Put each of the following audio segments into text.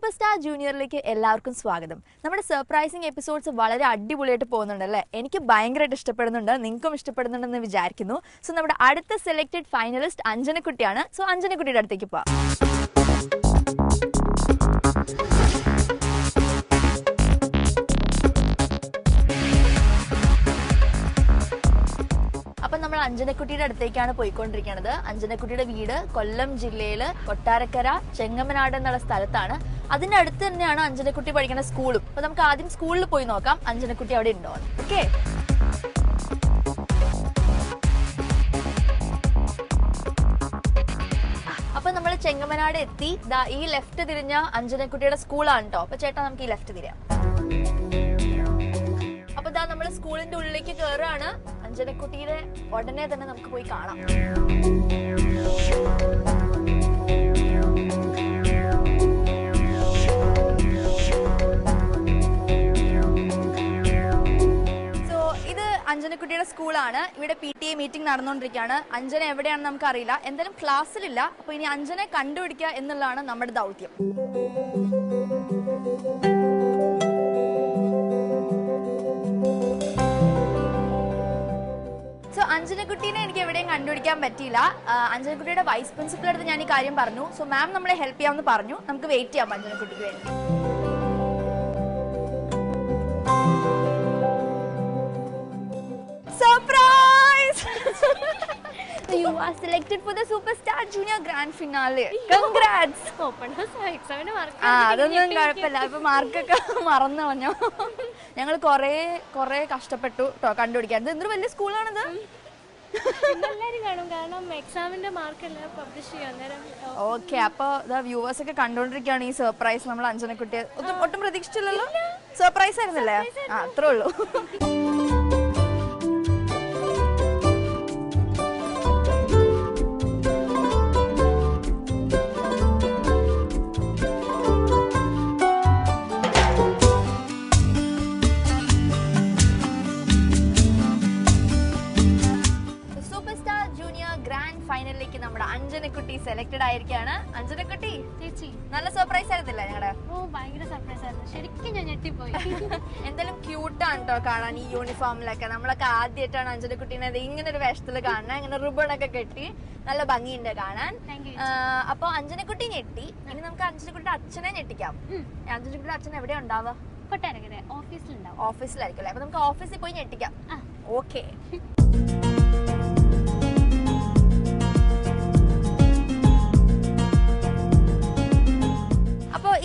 Superstar ജൂനിയറിലേക്ക് എല്ലാവർക്കും സ്വാഗതം. നമ്മുടെ സർപ്രൈസിംഗ് എപ്പിസോഡ്സ് വളരെ അടിപൊളിയായിട്ട് പോകുന്നുണ്ടല്ലേ? എനിക്ക് ഭയങ്കരമായിട്ട് ഇഷ്ടപ്പെടുന്നുണ്ട്, നിങ്ങൾക്കും ഇഷ്ടപ്പെടുന്നുണ്ടെന്ന് വിചാരിക്കുന്നു. സോ നമ്മുടെ അടുത്ത സെലക്ടഡ് ഫൈനലിസ്റ്റ് അഞ്ജനക്കുട്ടിയാണ്. സോ അഞ്ജനക്കുട്ടിയുടെ അടുത്തേക്ക് പോവാം. അപ്പം നമ്മൾ അഞ്ജനക്കുട്ടിയുടെ അടുത്തേക്കാണ് പോയിക്കൊണ്ടിരിക്കുന്നത്. അഞ്ജനക്കുട്ടിയുടെ വീട് കൊല്ലം ജില്ലയിൽ കൊട്ടാരക്കര ചെങ്ങമനാട് എന്നുള്ള സ്ഥലത്താണ്. അതിൻ്റെ അടുത്ത് തന്നെയാണ് അഞ്ജനക്കുട്ടി പഠിക്കുന്ന സ്കൂളും. അപ്പോൾ നമുക്ക് ആദ്യം സ്കൂളിൽ പോയി നോക്കാം അഞ്ജനക്കുട്ടി അവിടെ ഉണ്ടോ. ഓക്കെ, അപ്പൊ നമ്മൾ ചെങ്ങമനാട് എത്തി. ഈ ലെഫ്റ്റ് തിരിഞ്ഞ അഞ്ജനക്കുട്ടിയുടെ സ്കൂളാണ് കേട്ടോ. അപ്പൊ ചേട്ടാ നമുക്ക് ഈ ലെഫ്റ്റ് തിരിയാം. അപ്പൊ ഇതാ നമ്മൾ സ്കൂളിന്റെ ഉള്ളിലേക്ക് കയറുകയാണ്. അഞ്ജനക്കുട്ടിയുടെ ഉടനെ തന്നെ നമുക്ക് പോയി കാണാം. അഞ്ജനക്കുട്ടിയുടെ സ്കൂളാണ്. ഇവിടെ PTA മീറ്റിംഗ് നടന്നുകൊണ്ടിരിക്കുകയാണ്. അഞ്ജന എവിടെയാണെന്ന് നമുക്ക് അറിയില്ല. എന്തായാലും ക്ലാസ്സിലില്ല. അപ്പൊ ഇനി അഞ്ജനെ കണ്ടുപിടിക്കുക എന്നുള്ളതാണ് നമ്മുടെ ദൗത്യം. സോ അഞ്ജനക്കുട്ടീനെ എനിക്ക് എവിടെയും കണ്ടുപിടിക്കാൻ പറ്റിയില്ല. അഞ്ജനക്കുട്ടിയുടെ വൈസ് പ്രിൻസിപ്പളുടെ അടുത്ത് ഞാൻ ഈ കാര്യം പറഞ്ഞു. സോ മാം നമ്മളെ ഹെൽപ്പ് ചെയ്യാമെന്ന് പറഞ്ഞു. നമുക്ക് വെയിറ്റ് ചെയ്യാം അഞ്ജനക്കുട്ടിക്ക് വേണ്ടി. Surprise! You are selected for the Superstar Junior Grand Finale. Congrats! അതൊന്നും കുഴപ്പമില്ല. ഇപ്പൊ മാർക്കൊക്കെ മറന്നു കളഞ്ഞു. ഞങ്ങൾ കൊറേ കഷ്ടപ്പെട്ടു കേട്ടോ കണ്ടുപിടിക്കാൻ. ഇത് എന്തൊരു വലിയ സ്കൂളാണിത്. ഓക്കെ, അപ്പൊ വ്യൂവേഴ്സ് ഒക്കെ കണ്ടോണ്ടിരിക്കുകയാണ് ഈ സർപ്രൈസ്. നമ്മൾ അഞ്ജനക്കുട്ടിയെ ഒട്ടും പ്രതീക്ഷിച്ചില്ലല്ലോ. സർപ്രൈസ് ആയിരുന്നല്ലേ? അത്രേ ഉള്ളൂ. ഫൈനലിലേക്ക് നമ്മുടെ അഞ്ജനക്കുട്ടി സെലക്ടഡ് ആയിരിക്കാണ്. അഞ്ജനക്കുട്ടി ചേച്ചി, നല്ല സർപ്രൈസ് ആയിരുന്നില്ല ഞങ്ങളുടെ? ഭയങ്കര സർപ്രൈസ് ആയിരുന്നു. ശരിക്കും ഞാൻ ഞെട്ടിപ്പോയി. എന്തായാലും ക്യൂട്ടാണ് കേട്ടോ കാണാൻ ഈ യൂണിഫോമിലൊക്കെ. നമ്മളൊക്കെ ആദ്യമായിട്ടാണ് അഞ്ജനക്കുട്ടീനെ ഇങ്ങനെ ഒരു വേഷത്തില് കാണുന്നത്. ഇങ്ങനെ റിബൺ ഒക്കെ കെട്ടി നല്ല ഭംഗിയുണ്ട് കാണാൻ. അപ്പൊ അഞ്ജനക്കുട്ടി ഞെട്ടി. ഇനി നമുക്ക് അഞ്ജനക്കുട്ടിയുടെ അച്ഛനെ ഞെട്ടിക്കാം. അഞ്ജനക്കുട്ടിയുടെ അച്ഛൻ എവിടെയാ ഉണ്ടാവുക? കൊട്ടാരക്കര ഓഫീസിലുണ്ടാവും. ഓഫീസിലായിരിക്കും അല്ലേ? അപ്പൊ നമുക്ക് ഓഫീസിൽ പോയി ഞെട്ടിക്കാം. ഓക്കെ,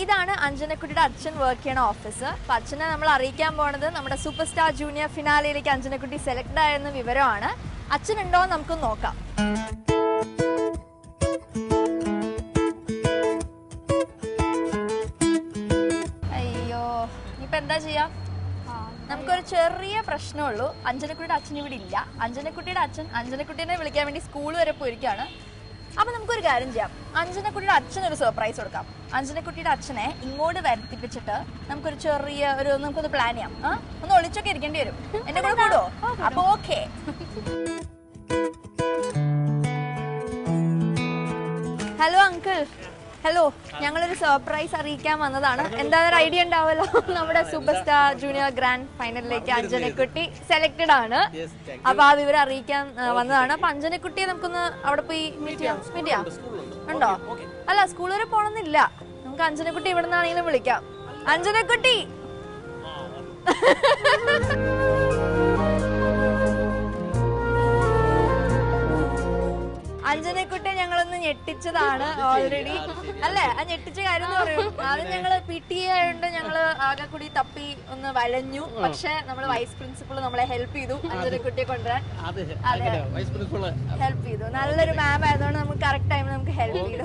ഇതാണ് അഞ്ജനക്കുട്ടിയുടെ അച്ഛൻ വർക്ക് ചെയ്യണ ഓഫീസ്. അപ്പൊ അച്ഛനെ നമ്മൾ അറിയിക്കാൻ പോണത് നമ്മുടെ സൂപ്പർസ്റ്റാർ ജൂനിയർ ഫിനാലയിലേക്ക് അഞ്ജനക്കുട്ടി സെലക്ട് ആയെന്ന വിവരമാണ്. അച്ഛൻ ഉണ്ടോ എന്ന് നമുക്ക് നോക്കാം. അയ്യോ, ഇനിയിപ്പോ എന്താ ചെയ്യാ? നമുക്കൊരു ചെറിയ പ്രശ്നമുള്ളൂ. അഞ്ജനക്കുട്ടിയുടെ അച്ഛൻ ഇവിടെ ഇല്ല. അഞ്ജനക്കുട്ടിയുടെ അച്ഛൻ അഞ്ജനക്കുട്ടീനെ വിളിക്കാൻ വേണ്ടി സ്കൂൾ വരെ പോയിരിക്കുകയാണ്. അപ്പൊ നമുക്കൊരു കാര്യം ചെയ്യാം. അഞ്ജനക്കുട്ടിയുടെ അച്ഛനൊരു സർപ്രൈസ് കൊടുക്കാം. അഞ്ജനക്കുട്ടിയുടെ അച്ഛനെ ഇങ്ങോട്ട് വരുത്തിപ്പിച്ചിട്ട് നമുക്കൊന്ന് പ്ലാൻ ചെയ്യാം. ഒന്ന് ഒളിച്ചൊക്കെ ഇരിക്കേണ്ടി വരും. എന്റെ കൂടെ കൂടുവോ? അപ്പൊ ഓക്കെ. Hello uncle. ഹലോ, ഞങ്ങളൊരു സർപ്രൈസ് അറിയിക്കാൻ വന്നതാണ്. എന്താണെന്നൊരു ഐഡിയ ഉണ്ടാവുമല്ലോ. നമ്മുടെ സൂപ്പർസ്റ്റാർ ജൂനിയർ ഗ്രാൻഡ് ഫൈനലിലേക്ക് അഞ്ജനക്കുട്ടി സെലക്ടഡ് ആണ്. അപ്പൊ ആ വിവരം അറിയിക്കാൻ വന്നതാണ്. അപ്പൊ അഞ്ജനക്കുട്ടിയെ നമുക്കൊന്ന് അവിടെ പോയി മീറ്റ് ചെയ്യാം. ഉണ്ടോ? അല്ല, സ്കൂൾ വരെ പോണമെന്നില്ല. നമുക്ക് അഞ്ജനക്കുട്ടി ഇവിടെ നിന്നാണെങ്കിലും വിളിക്കാം. അഞ്ജനക്കുട്ടി, അഞ്ജനക്കുട്ടിയെ ഞങ്ങളൊന്ന് ഞെട്ടിച്ചതാണ് ഓൾറെഡി. അല്ലേ? ആ ഞെട്ടിച്ച കാര്യം എന്ന് പറയും. ആദ്യം ഞങ്ങള് PTA ആയതുകൊണ്ട് ഞങ്ങള് ആകെ കൂടി തപ്പി ഒന്ന് വലഞ്ഞു. പക്ഷെ നമ്മള് വൈസ് പ്രിൻസിപ്പൾ നമ്മളെ ഹെൽപ്പ് ചെയ്തു അഞ്ജനക്കുട്ടിയെ കൊണ്ടുവരാൻ. അതെ, ഹെൽപ്പ് ചെയ്തു. നല്ലൊരു മാം ആയതുകൊണ്ട് നമുക്ക് കറക്റ്റ് ടൈമിൽ നമുക്ക് ഹെൽപ്പ് ചെയ്തു.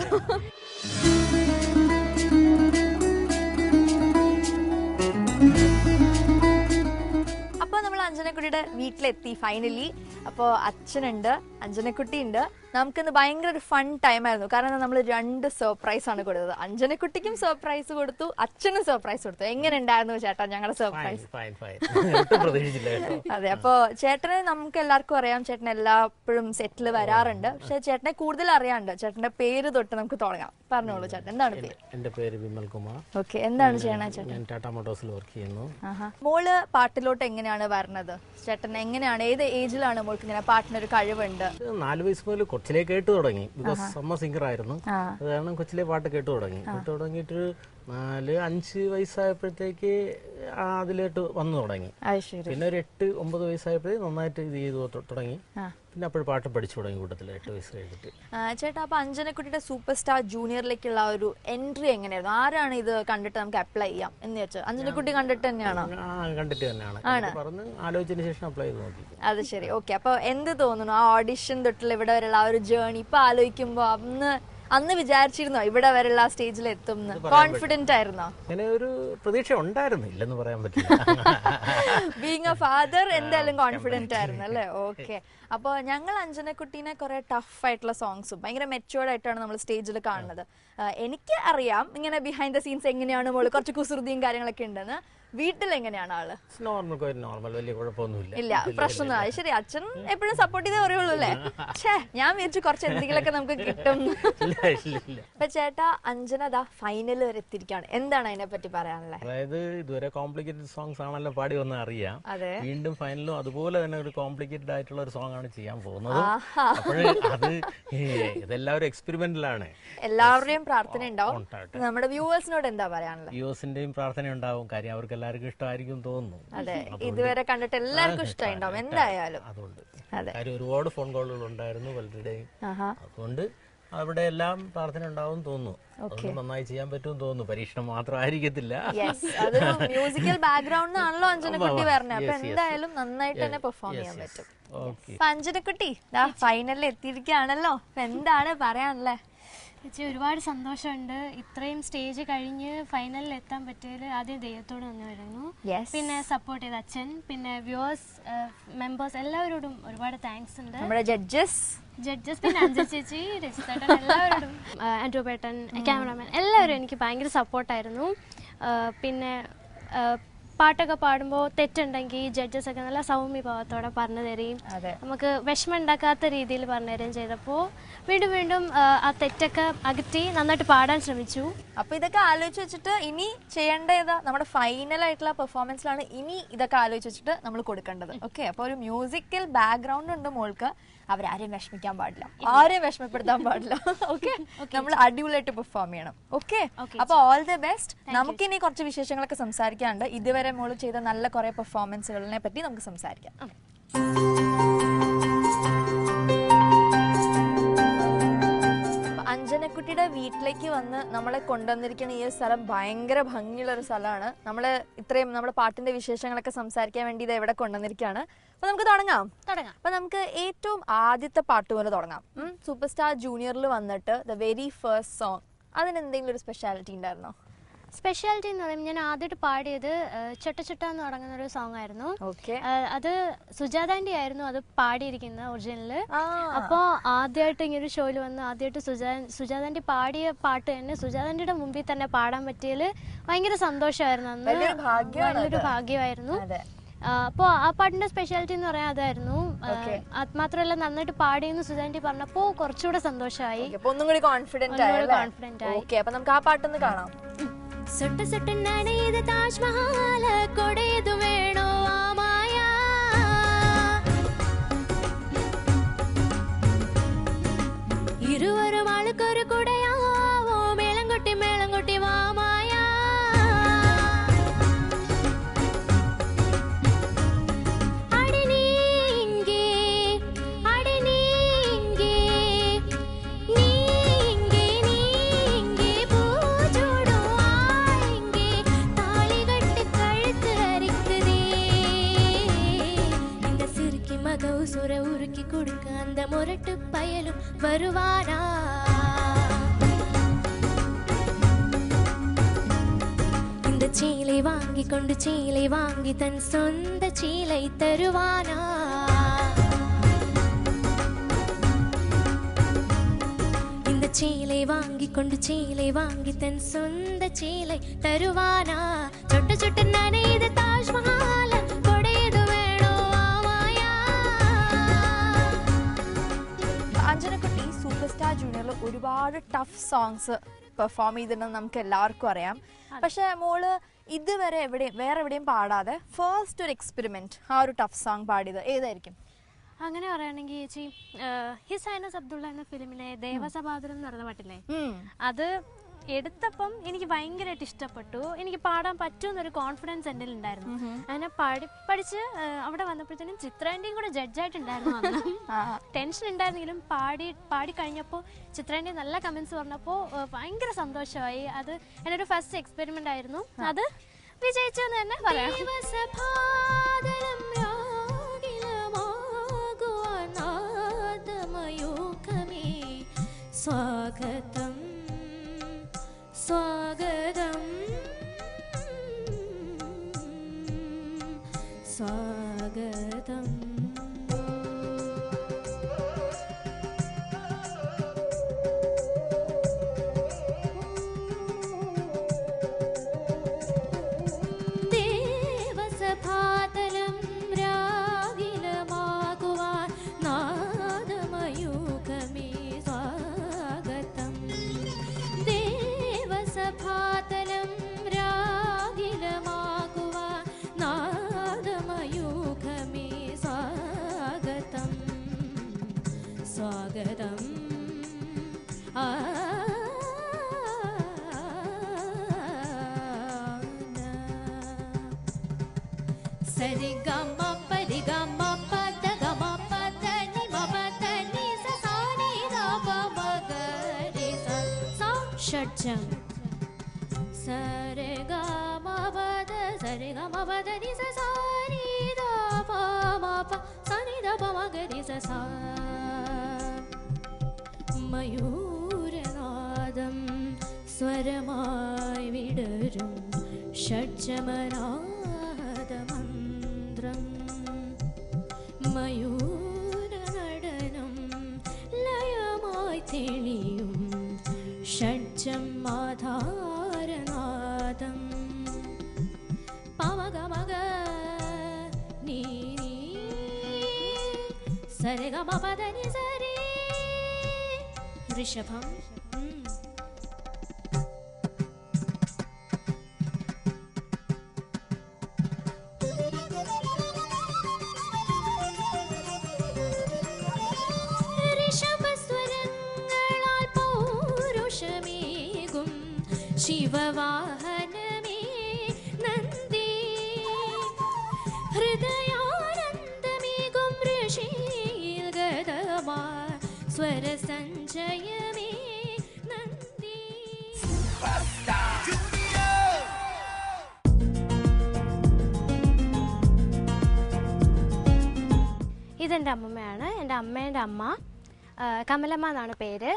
അപ്പൊ നമ്മൾ അഞ്ജനക്കുട്ടിയുടെ വീട്ടിലെത്തി ഫൈനലി. അപ്പോൾ അച്ഛനുണ്ട്, അഞ്ജനക്കുട്ടി ഉണ്ട്. നമുക്കിന്ന് ഭയങ്കര ഒരു ഫൺ ടൈം ആയിരുന്നു. കാരണം നമ്മൾ 2 സർപ്രൈസ് ആണ് കൊടുത്തത്. അഞ്ജനക്കുട്ടിക്കും സർപ്രൈസ് കൊടുത്തു, അച്ഛനും സർപ്രൈസ് കൊടുത്തു. എങ്ങനെ ഉണ്ടായിരുന്നു ചേട്ടാ ഞങ്ങളുടെ സർപ്രൈസ്? അതെ, അപ്പോൾ ചേട്ടനെ നമുക്ക് എല്ലാവർക്കും അറിയാം. ചേട്ടൻ എല്ലാപ്പോഴും സെറ്റിൽ വരാറുണ്ട്. പക്ഷെ ചേട്ടനെ കൂടുതൽ അറിയാണ്ട്. ചേട്ടന്റെ പേര് തൊട്ട് നമുക്ക് തുടങ്ങാം. പറഞ്ഞോളൂ ചേട്ടൻ, എന്താണ് പേര്? എന്റെ പേര് വിമൽ കുമാർ. ഓക്കെ, എന്താണ് ചെയ്യണ ചേട്ടൻ? ഞാൻ ടാറ്റ മോട്ടോഴ്സിൽ വർക്ക് ചെയ്യുന്നു. മോള് പാട്ടിലോട്ട് എങ്ങനെയാണ് വരുന്നത്? ചേട്ടൻ എങ്ങനെയാണ്, ഏത് ഏജിലാണ് മോൾക്ക് ഇങ്ങനെ പാട്ടിനൊരു കഴിവുണ്ട്? 4 വയസ്സ് മുതൽ കൊച്ചിലെ കേട്ടു തുടങ്ങി. ബിക്കോസ് അമ്മ സിംഗർ ആയിരുന്നു. അത് കാരണം കൊച്ചിലെ പാട്ട് കേട്ടു തുടങ്ങിയിട്ട് 4-5 വയസ്സായപ്പോഴത്തേക്ക് അതിലോട്ട് വന്നു തുടങ്ങി. പിന്നെ ഒരു 8-9 വയസ്സായപ്പോഴത്തേക്ക് നന്നായിട്ട് ഇത് ചെയ്തു തുടങ്ങി. പിന്നെ അപ്പോൾ പാട്ട് പഠിച്ചു തുടങ്ങി കൂട്ടത്തിൽ 8 വയസ്സ് കഴിഞ്ഞിട്ട്. ചേട്ടാ, അപ്പൊ അഞ്ജനക്കുട്ടിയുടെ സൂപ്പർ സ്റ്റാർ ജൂനിയറിലേക്കുള്ള ഒരു എൻട്രി എങ്ങനെയായിരുന്നു? ആരാണ് ഇത് കണ്ടിട്ട് നമുക്ക് അപ്ലൈ ചെയ്യാം എന്ന് വെച്ചാൽ? അഞ്ജനക്കുട്ടി കണ്ടിട്ട് തന്നെയാണോ? കണ്ടിട്ട് തന്നെയാണ്. പറഞ്ഞ് ആലോചിച്ചതിന് ശേഷം അപ്ലൈ ചെയ്ത് നോക്കി. അത് ശരി. ഓക്കെ, അപ്പൊ എന്ത് തോന്നുന്നു ആ ഓഡിഷൻ തൊട്ടുള്ള ഇവിടെ വരെയുള്ള ആ ഒരു ജേർണി ഇപ്പൊ ആലോചിക്കുമ്പോ? അന്ന് വിചാരിച്ചിരുന്നോ ഇവിടെ വരെയുള്ള സ്റ്റേജിൽ എത്തും? കോൺഫിഡന്റ് ആയിരുന്നോ? അങ്ങനെ ഒരു പ്രതീക്ഷ ഉണ്ടായിരുന്നു, ഇല്ലെന്ന് പറയാൻ പറ്റില്ല. ബീങ് എ ഫാദർ എന്തായാലും കോൺഫിഡന്റ് ആയിരുന്നു അല്ലേ? ഓക്കെ, അപ്പോൾ ഞങ്ങൾ അഞ്ജനക്കുട്ടീനെ കുറെ ടഫ് ആയിട്ടുള്ള സോങ്സും ഭയങ്കര മെച്ചുവേർഡ് ആയിട്ടാണ് നമ്മൾ സ്റ്റേജിൽ കാണുന്നത്. എനിക്ക് അറിയാം ഇങ്ങനെ ബിഹൈൻഡ് ദ സീൻസ് എങ്ങനെയാണ് മോള്, കുറച്ച് കുസൃതിയും കാര്യങ്ങളൊക്കെ ഉണ്ടെന്ന്. വീട്ടിൽ എങ്ങനെയാണ് ആള്? നോർമൽ, വലിയ കുഴപ്പമൊന്നുമില്ല. ഇല്ല, പ്രശ്നമൊന്നും. ശരി, അച്ഛൻ എപ്പോഴും സപ്പോർട്ട് ചെയ്തേ പറയുള്ളൂ അല്ലേ? ഞാൻ വിചാരിച്ചു കുറച്ച് എന്തെങ്കിലുമൊക്കെ നമുക്ക് കിട്ടും. അപ്പൊ ചേട്ടാ, അഞ്ജന ഫൈനൽ വരെ എത്തിയിരിക്കുകയാണ്. എന്താണ് അതിനെ പറ്റി പറയാനുള്ളത്? അതായത് ഇതുവരെ കോംപ്ലിക്കേറ്റഡ് സോങ്സ് ആണല്ലോ പാടി വന്ന് അറിയാം. വീണ്ടും ഫൈനലും അതുപോലെ തന്നെ ഒരു കോംപ്ലിക്കേറ്റഡ് ആയിട്ടുള്ള ഒരു സോങ് ആണ് ചെയ്യാൻ പോകുന്നത്. അപ്പോൾ അത് ഇതെല്ലാവരും എക്സ്പെരിമെന്റിലാണ്. എല്ലാവരുടെയും പ്രാർത്ഥന ഉണ്ടാവും. നമ്മുടെ വ്യൂവേഴ്സിനോട് എന്താ പറയാനുള്ളത്? വ്യൂവേഴ്സിന്റെയും പ്രാർത്ഥന ഉണ്ടാവും. കാര്യം അവർക്ക് എല്ലാവർക്കും ഇഷ്ടമായിരിക്കും തോന്നുന്നു. അതെ, ഇതുവരെ കണ്ടിട്ട് എല്ലാവർക്കും ഇഷ്ടമായിട്ടുണ്ടാവും എന്തായാലും. അതുകൊണ്ട് കാര്യം ഒരുപാട് ഫോൺ കോളുകൾ ഉണ്ടായിരുന്നു പലരുടെയും. അതുകൊണ്ട് അവിടെ എല്ലാം പ്രാർത്ഥന ഉണ്ടാവും തോന്നുന്നു. നന്നായി ചെയ്യാൻ പറ്റും തോന്നുന്നു. പരീക്ഷണം മാത്രം ആയിരിക്കത്തില്ല. അതൊരു മ്യൂസിക്കൽ ബാക്ക്ഗ്രൗണ്ട് ആണല്ലോ അഞ്ജനക്കുട്ടി പറഞ്ഞത്. അപ്പൊ എന്തായാലും നന്നായിട്ട് തന്നെ പെർഫോം ചെയ്യാൻ പറ്റും. അഞ്ജനക്കുട്ടി ഫൈനലിൽ എത്തിയിരിക്കുകയാണല്ലോ, എന്താണ് പറയാനുള്ളത്? ചേച്ചി, ഒരുപാട് സന്തോഷമുണ്ട്. ഇത്രയും സ്റ്റേജ് കഴിഞ്ഞ് ഫൈനലിൽ എത്താൻ പറ്റിയതിൽ ആദ്യം ദൈവത്തോട് നന്ദി പറയുന്നു. പിന്നെ സപ്പോർട്ട് ചെയ്ത അച്ഛൻ, പിന്നെ വ്യൂവേഴ്സ്, മെമ്പേഴ്സ് എല്ലാവരോടും ഒരുപാട് താങ്ക്സ് ഉണ്ട്. നമ്മുടെ ജഡ്ജസ്, പിന്നെ അഞ്ജലി ചേച്ചി, രജിതേട്ടൻ, എല്ലാവരോടും, ആൻഡ്രൂ പേട്ടൻ, ക്യാമറാമാൻ, എല്ലാവരും എനിക്ക് ഭയങ്കര സപ്പോർട്ടായിരുന്നു. പിന്നെ പാട്ടൊക്കെ പാടുമ്പോൾ തെറ്റുണ്ടെങ്കിൽ ജഡ്ജസ് ഒക്കെ നല്ല സൗമ്യഭാവത്തോടെ പറഞ്ഞു തരികയും നമുക്ക് വിഷമം ഉണ്ടാക്കാത്ത രീതിയിൽ പറഞ്ഞു തരികയും ചെയ്തപ്പോൾ വീണ്ടും ആ തെറ്റൊക്കെ അകറ്റി നന്നായിട്ട് പാടാൻ ശ്രമിച്ചു. അപ്പോൾ ഇതൊക്കെ ആലോചിച്ച് വെച്ചിട്ട് ഇനി ചെയ്യേണ്ടത് നമ്മുടെ ഫൈനൽ ആയിട്ടുള്ള പെർഫോമൻസിലാണ് ഇനി ഇതൊക്കെ ആലോചിച്ച് വെച്ചിട്ട് നമ്മൾ കൊടുക്കേണ്ടത്. ഓക്കെ, അപ്പോൾ ഒരു മ്യൂസിക്കൽ ബാക്ക്ഗ്രൗണ്ട് ഉണ്ട് മോൾക്ക്. അവരാരെയും വിഷമിക്കാൻ പാടില്ല, ആരെയും വിഷമപ്പെടുത്താൻ പാടില്ല. ഓക്കെ, നമ്മൾ അടിപൊളിയായിട്ട് പെർഫോം ചെയ്യണം. ഓക്കെ, അപ്പോൾ ഓൾ ദി ബെസ്റ്റ്. നമുക്കിനി കുറച്ച് വിശേഷങ്ങളൊക്കെ സംസാരിക്കാനുണ്ട്. ഇതുവരെ മോള് ചെയ്ത നല്ല കുറെ പെർഫോമൻസുകളിനെ പറ്റി നമുക്ക് സംസാരിക്കാം. അഞ്ജനക്കുട്ടിയുടെ വീട്ടിലേക്ക് വന്ന് നമ്മളെ കൊണ്ടുവന്നിരിക്കുന്ന ഈ ഒരു സ്ഥലം ഭയങ്കര ഭംഗിയുള്ള ഒരു സ്ഥലമാണ്. ഇത്രയും നമ്മുടെ പാട്ടിന്റെ വിശേഷങ്ങളൊക്കെ സംസാരിക്കാൻ വേണ്ടി ഇത് എവിടെ കൊണ്ടുവന്നിരിക്കുകയാണ്. അപ്പൊ നമുക്ക് തുടങ്ങാം. അപ്പൊ നമുക്ക് ഏറ്റവും ആദ്യത്തെ പാട്ട് പോലെ തുടങ്ങാം. സൂപ്പർ സ്റ്റാർ ജൂനിയറിൽ വന്നിട്ട് ദ വെരി ഫസ്റ്റ് സോങ്, അതിന് എന്തെങ്കിലും ഒരു സ്പെഷ്യാലിറ്റി ഉണ്ടായിരുന്നോ? സ്പെഷ്യാലിറ്റി എന്ന് പറയുമ്പോൾ ഞാൻ ആദ്യമായിട്ട് പാടിയത് ചട്ട എന്ന് തുടങ്ങുന്ന ഒരു സോങ് ആയിരുന്നു. അത് സുജാതാൻ്റെ ആയിരുന്നു അത് പാടിയിരിക്കുന്നത് ഒറിജിനല്. അപ്പോൾ ആദ്യമായിട്ട് ഇങ്ങനൊരു ഷോയിൽ വന്ന് ആദ്യമായിട്ട് സുജാതാൻ്റെ പാടിയ പാട്ട് തന്നെ സുജാതാൻ്റെ മുമ്പിൽ തന്നെ പാടാൻ പറ്റിയതിൽ ഭയങ്കര സന്തോഷമായിരുന്നു. അന്ന് നല്ലൊരു ഭാഗ്യമായിരുന്നു. അപ്പോൾ ആ പാട്ടിന്റെ സ്പെഷ്യാലിറ്റി എന്ന് പറയാൻ അതായിരുന്നു. മാത്രമല്ല നന്നായിട്ട് പാടിയെന്ന് സുജാതാൻ്റെ പറഞ്ഞപ്പോൾ കുറച്ചുകൂടെ സന്തോഷമായി, കോൺഫിഡന്റ് ആയി. അപ്പൊ നമുക്ക് ആ പാട്ടൊന്ന് കാണാം. സുട്ട് സുട്ട് നനയത് താജ്മഹൽ കൊടേതു വേണോ ആമായ ഇരുവരും ആൾക്കൊരു കുടയാവോ മേളം കൊട്ടി വാമായ உருக்கி கொடுக்க அந்த முரட்டு பயலும் வருவானா இந்த சீலை வாங்கி கொண்டு சீலை வாங்கி தன் சொந்த சீலை தருவானா ചേലെ വാങ്ങിക്കൊണ്ട് ചേലെ വാങ്ങി തൻ സ്വന്ത ചേലെ തരുവാനാ ചൊട്ട ചൊട്ട നനയത് താജ്മഹാൽ കൊടേതു വേണോ ആമായ. അഞ്ജനക്കുട്ടി സൂപ്പർ സ്റ്റാർ ജൂനിയറിൽ ഒരുപാട് ടഫ് സോങ്സ് പെർഫോം ചെയ്തിട്ടുണ്ടെന്ന് നമുക്ക് എല്ലാവർക്കും അറിയാം. പക്ഷെ മോള് ഇതുവരെ വേറെ എവിടെയും പാടാതെ ഫസ്റ്റ് ഒരു എക്സ്പെരിമെന്റ് ആ ഒരു ടഫ് സോങ് പാടിയത് ഏതായിരിക്കും? അങ്ങനെ പറയുകയാണെങ്കിൽ ചേച്ചി ഹിസ് ഹൈനസ് അബ്ദുള്ള എന്ന ഫിലിമിലെ ദേവസഭാതരം എന്ന് പറഞ്ഞ പാട്ടില്ലേ, അത് എടുത്തപ്പം എനിക്ക് ഭയങ്കരമായിട്ട് ഇഷ്ടപ്പെട്ടു. എനിക്ക് പാടാൻ പറ്റുമെന്നൊരു കോൺഫിഡൻസ് എൻ്റെ ഉണ്ടായിരുന്നു. അങ്ങനെ പഠിച്ച് അവിടെ വന്നപ്പോഴത്തേനും ചിത്രാൻ്റെയും കൂടെ ജഡ്ജായിട്ടുണ്ടായിരുന്നു. അന്ന് ടെൻഷൻ ഉണ്ടായിരുന്നെങ്കിലും പാടി കഴിഞ്ഞപ്പോൾ ചിത്രാൻ്റെ നല്ല കമൻസ് പറഞ്ഞപ്പോൾ ഭയങ്കര സന്തോഷമായി. അത് എൻ്റെ ഒരു ഫസ്റ്റ് എക്സ്പെരിമെൻ്റ് ആയിരുന്നു. അത് വിജയിച്ചു എന്ന് തന്നെ പറയാം. സ്വാഗതം സ്വാഗതം സ്വാഗതം. ദേവസഭാതലം രാഗിലമാകുവാൻ നാദമയൂഖമേ സ്വാഗതം. ദേവസഭാതലം രാഗിലമാകുവാൻ നാദമയൂഖമേ സ്വാഗതം സ്വാഗതം. സരിഗമ പരിഗമ പദഗമ പദനി മമ തനി സസാനി ദപ മഗരി സ ഷഡ്ജം. സരിഗമ പദ സരിഗമ പദനി സസാനി ദപ മപ സനി ദപ മഗരി സസാ. മയൂരനാദം സ്വരമായി വിടരും ഷഡ്ജമനാദമന്ത്രം. മയൂരനടനം ലയമായി തെളിയും ഷഡ്ജം ആധാരനാദം. പമഗമഗ നീ സരിഗമ പദനി സരി ഋഷഭം. ഋഷഭസ്വരങ്ങളാൽ പൗരുഷമേകും ശിവവാഹനമേ നന്ദി. ഹൃദയാനന്ദമേകും ഋഷിയിൽ ഗതമാ സ്വരസഞ്ജയമേ നന്ദി. ഇതെൻ്റെ അമ്മമ്മയാണ്. എൻ്റെ അമ്മേൻ്റെ അമ്മ കമലമ്മ എന്നാണ് പേര്.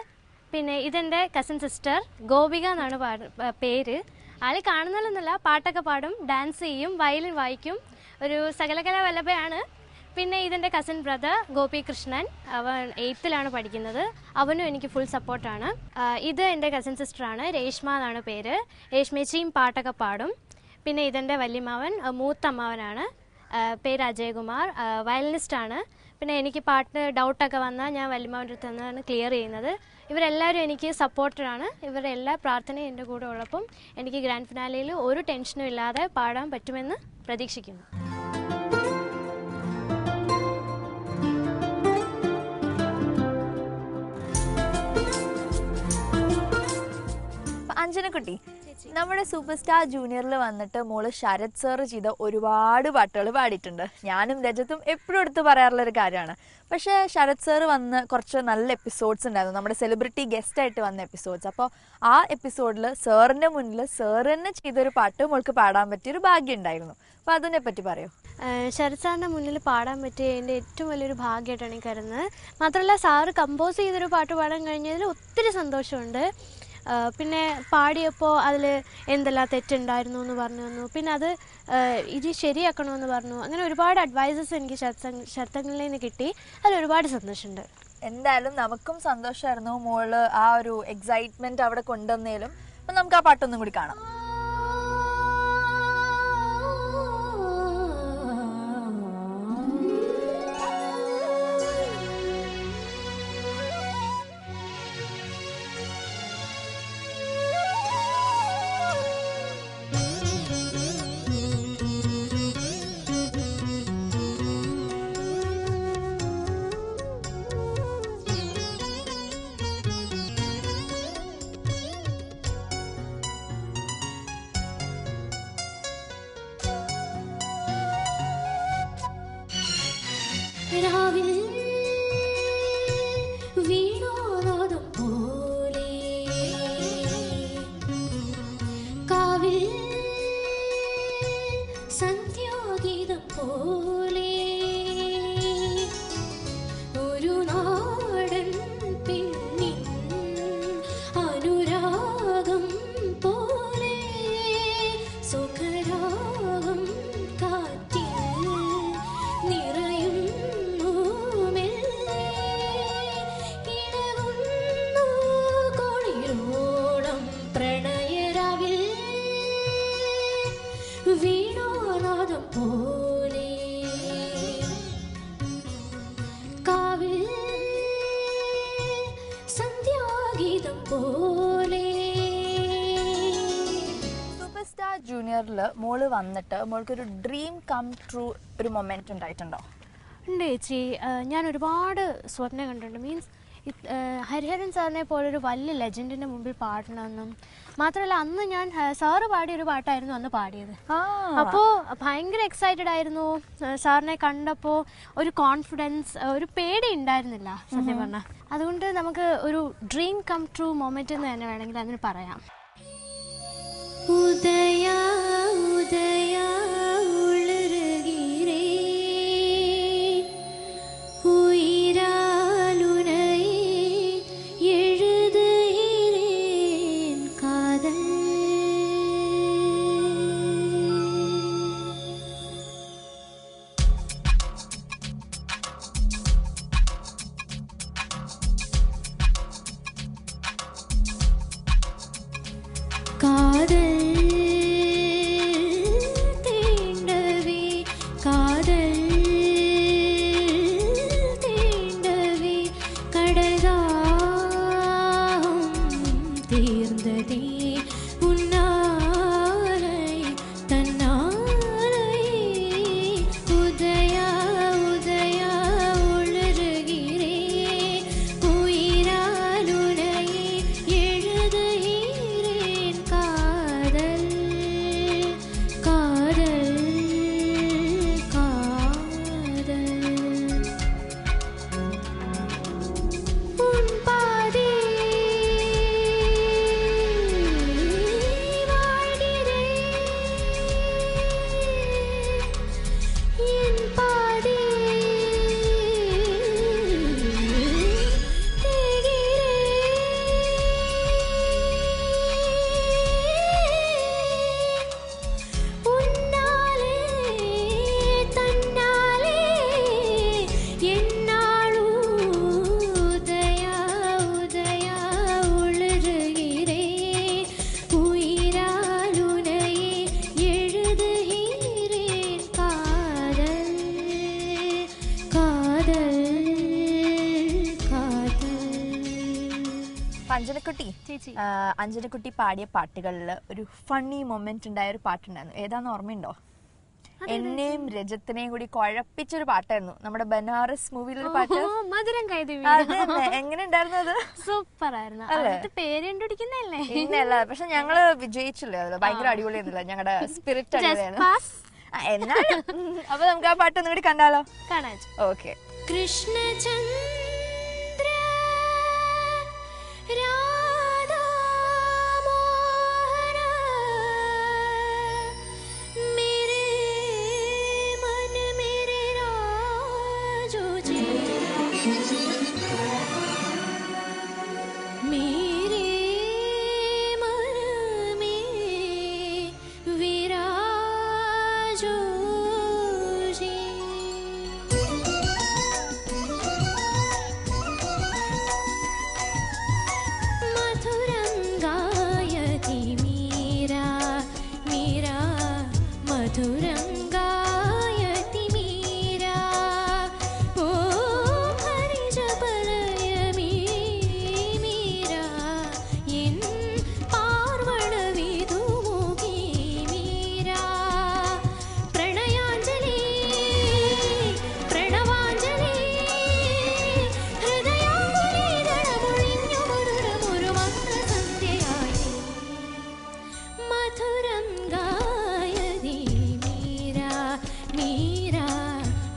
പിന്നെ ഇതെൻ്റെ കസിൻ സിസ്റ്റർ ഗോപിക എന്നാണ് പേര്. ആൾ കാണുന്നതൊന്നുമല്ല, പാട്ടൊക്കെ പാടും, ഡാൻസ് ചെയ്യും, വയലിൻ വായിക്കും, ഒരു സകലകല വല്ലഭയാണ്. പിന്നെ ഇതെൻ്റെ കസിൻ ബ്രദർ ഗോപി കൃഷ്ണൻ, അവൻ 8th പഠിക്കുന്നത്. അവനും എനിക്ക് ഫുൾ സപ്പോർട്ടാണ്. ഇത് എൻ്റെ കസിൻ സിസ്റ്ററാണ്, രേഷ്മ എന്നാണ് പേര്. രേഷ്മേച്ചിയും പാട്ടൊക്കെ പാടും. പിന്നെ ഇതെൻ്റെ വല്യമ്മാവൻ, മൂത്തമ്മാവനാണ്, പേര് അജയകുമാർ, വയലിനിസ്റ്റാണ്. പിന്നെ എനിക്ക് പാട്ട് ഡൗട്ടൊക്കെ വന്നാൽ ഞാൻ വല്യമ്മാവൻ്റെ അടുത്ത് നിന്നാണ് ക്ലിയർ ചെയ്യുന്നത്. ഇവരെല്ലാവരും എനിക്ക് സപ്പോർട്ടറാണ്. ഇവരുടെ എല്ലാ പ്രാർത്ഥനയും എൻ്റെ കൂടെ ഉള്ളപ്പം എനിക്ക് ഗ്രാൻഡ് ഫിനാലയിൽ ഒരു ടെൻഷനും ഇല്ലാതെ പാടാൻ പറ്റുമെന്ന് പ്രതീക്ഷിക്കുന്നു. അഞ്ജനക്കുട്ടി, നമ്മുടെ സൂപ്പർ സ്റ്റാർ ജൂനിയറിൽ വന്നിട്ട് മോള് ശരത് സാർ ചെയ്ത ഒരുപാട് പാട്ടുകൾ പാടിയിട്ടുണ്ട്. ഞാനും രജത്തും എപ്പോഴും എടുത്ത് പറയാറുള്ള ഒരു കാര്യമാണ്. പക്ഷേ ശരത് സാർ വന്ന് കുറച്ച് നല്ല എപ്പിസോഡ്സ് ഉണ്ടായിരുന്നു, നമ്മുടെ സെലിബ്രിറ്റി ഗസ്റ്റായിട്ട് വന്ന എപ്പിസോഡ്സ്. അപ്പോൾ ആ എപ്പിസോഡിൽ സാറിൻ്റെ മുന്നിൽ സാർ തന്നെ ചെയ്തൊരു പാട്ട് മോൾക്ക് പാടാൻ പറ്റിയൊരു ഭാഗ്യം ഉണ്ടായിരുന്നു. അപ്പോൾ അതിനെ പറ്റി പറയൂ. ശരത് സാറിൻ്റെ മുന്നിൽ പാടാൻ പറ്റിയ എൻ്റെ ഏറ്റവും വലിയൊരു ഭാഗ്യമായിട്ടാണ് എനിക്ക് കരുതുന്നത്. മാത്രമല്ല സാറ് കമ്പോസ് ചെയ്തൊരു പാട്ട് പാടാൻ കഴിഞ്ഞതിൽ ഒത്തിരി സന്തോഷമുണ്ട്. പിന്നെ പാടിയപ്പോൾ അതിൽ എന്തെല്ലാം തെറ്റുണ്ടായിരുന്നു എന്ന് പറഞ്ഞു തന്നു. പിന്നെ അത് ഇത് ശരിയാക്കണമെന്ന് പറഞ്ഞു. അങ്ങനെ ഒരുപാട് അഡ്വൈസസ് എനിക്ക് ശരത്തങ്ങളിൽ നിന്ന് കിട്ടി. അതിൽ ഒരുപാട് സന്തോഷമുണ്ട്. എന്തായാലും നമുക്കും സന്തോഷമായിരുന്നു മോള് ആ ഒരു എക്സൈറ്റ്മെന്റ് അവിടെ കൊണ്ടുവന്നേലും. അപ്പം നമുക്ക് ആ പാട്ടൊന്നും കൂടി കാണാം. രാവിൽ വീണോനാദം പോലെ കാവിൽ സന്ധ്യാഗീതം പോലെ ഒരു നാടൻ പെണ്ണിൻ അനുരാഗം പോലെ സുഖരാഗം കാറ്റിൽ നിറയും വീണോനാദം പോലെ കാവിൽ സന്ധ്യാഗീതം പോലെ. സൂപ്പർ സ്റ്റാർ ജൂനിയറിൽ മോള് വന്നിട്ട് മോൾക്കൊരു ഡ്രീം കം ട്രൂ ഒരു മൊമെന്റ് ഉണ്ടായിട്ടുണ്ടോ? ഉണ്ട് ചേച്ചി. ഞാൻ ഒരുപാട് സ്വപ്നം കണ്ടിട്ടുണ്ട്. മീൻസ് ഹരിഹരൻ സാറിനെ പോലൊരു വലിയ ലെജൻഡിൻ്റെ മുമ്പിൽ പാടണമെന്നും മാത്രമല്ല അന്ന് ഞാൻ സാറ് പാടിയൊരു പാട്ടായിരുന്നു അന്ന് പാടിയത്. അപ്പോൾ ഭയങ്കര എക്സൈറ്റഡ് ആയിരുന്നു. സാറിനെ കണ്ടപ്പോൾ ഒരു കോൺഫിഡൻസ്, ഒരു പേടി ഉണ്ടായിരുന്നില്ല സത്യം പറഞ്ഞാൽ. അതുകൊണ്ട് നമുക്ക് ഒരു ഡ്രീം കം ട്രൂ മൊമെന്റ് എന്ന് തന്നെ വേണമെങ്കിൽ അതിന് പറയാം. ഉദയ ഉദയ ഉളരുകിരേ காதல் தீண்டவே காதல் தீண்டவே கடல்தாம் தீர்ந்ததே உன்னாரை தன்னாரை உதயா உதயா உளறுகிறே உயிராலுனையே எழுதுகிறேன் காதல் காதல் காதல் உன் பாதே வாழ்கிறேன் என் பாதே தேகிறேன் உன்னாலே தன்னாலே என்னாலும் உதயா உதயா உளறுகிறேன் உயிராலுனையே எழுதுகிறேன் காதல் காதல் காதல். അഞ്ജനക്കുട്ടി ചേച്ചി, അഞ്ജനക്കുട്ടി പാടിയ പാട്ടുകളിൽ ഒരു ഫണ്ണി മൊമെന്റ് ഉണ്ടായ ഒരു പാട്ടുണ്ടായിരുന്നു. ഏതാന്ന് ഓർമ്മയുണ്ടോ? എന്നെയും രജത്തിനെയും കൂടി കുഴപ്പിച്ചൊരു പാട്ടായിരുന്നു. നമ്മുടെ ബനാറസ് മൂവിയിലൊരു പാട്ട്. മധുരം കൈദേവി. എങ്ങനെ ഉണ്ടായിരുന്നു അത്? സൂപ്പർ ആയിരുന്നു. അതിന്റെ പേര് കണ്ടുപിടിക്കുന്നല്ലേ? ഇന്നല്ല, പക്ഷെ ഞങ്ങള് വിജയിച്ചില്ലേ അതില്. ഭയങ്കര അടിപൊളിയൊന്നുമില്ല, ഞങ്ങളുടെ സ്പിരിറ്റ് അടിപൊളിയാണ്. എന്നാലും അപ്പൊ നമുക്ക് ആ പാട്ട് ഒന്നുകൂടി കണ്ടാലോ? കാണാൻ. ഓക്കെ. कृष्णचन्द्र राधा मोहन मेरे मन मेरे राजो जी मेरे मन में विराजो जी മധുരം ഗായതി മീര മീര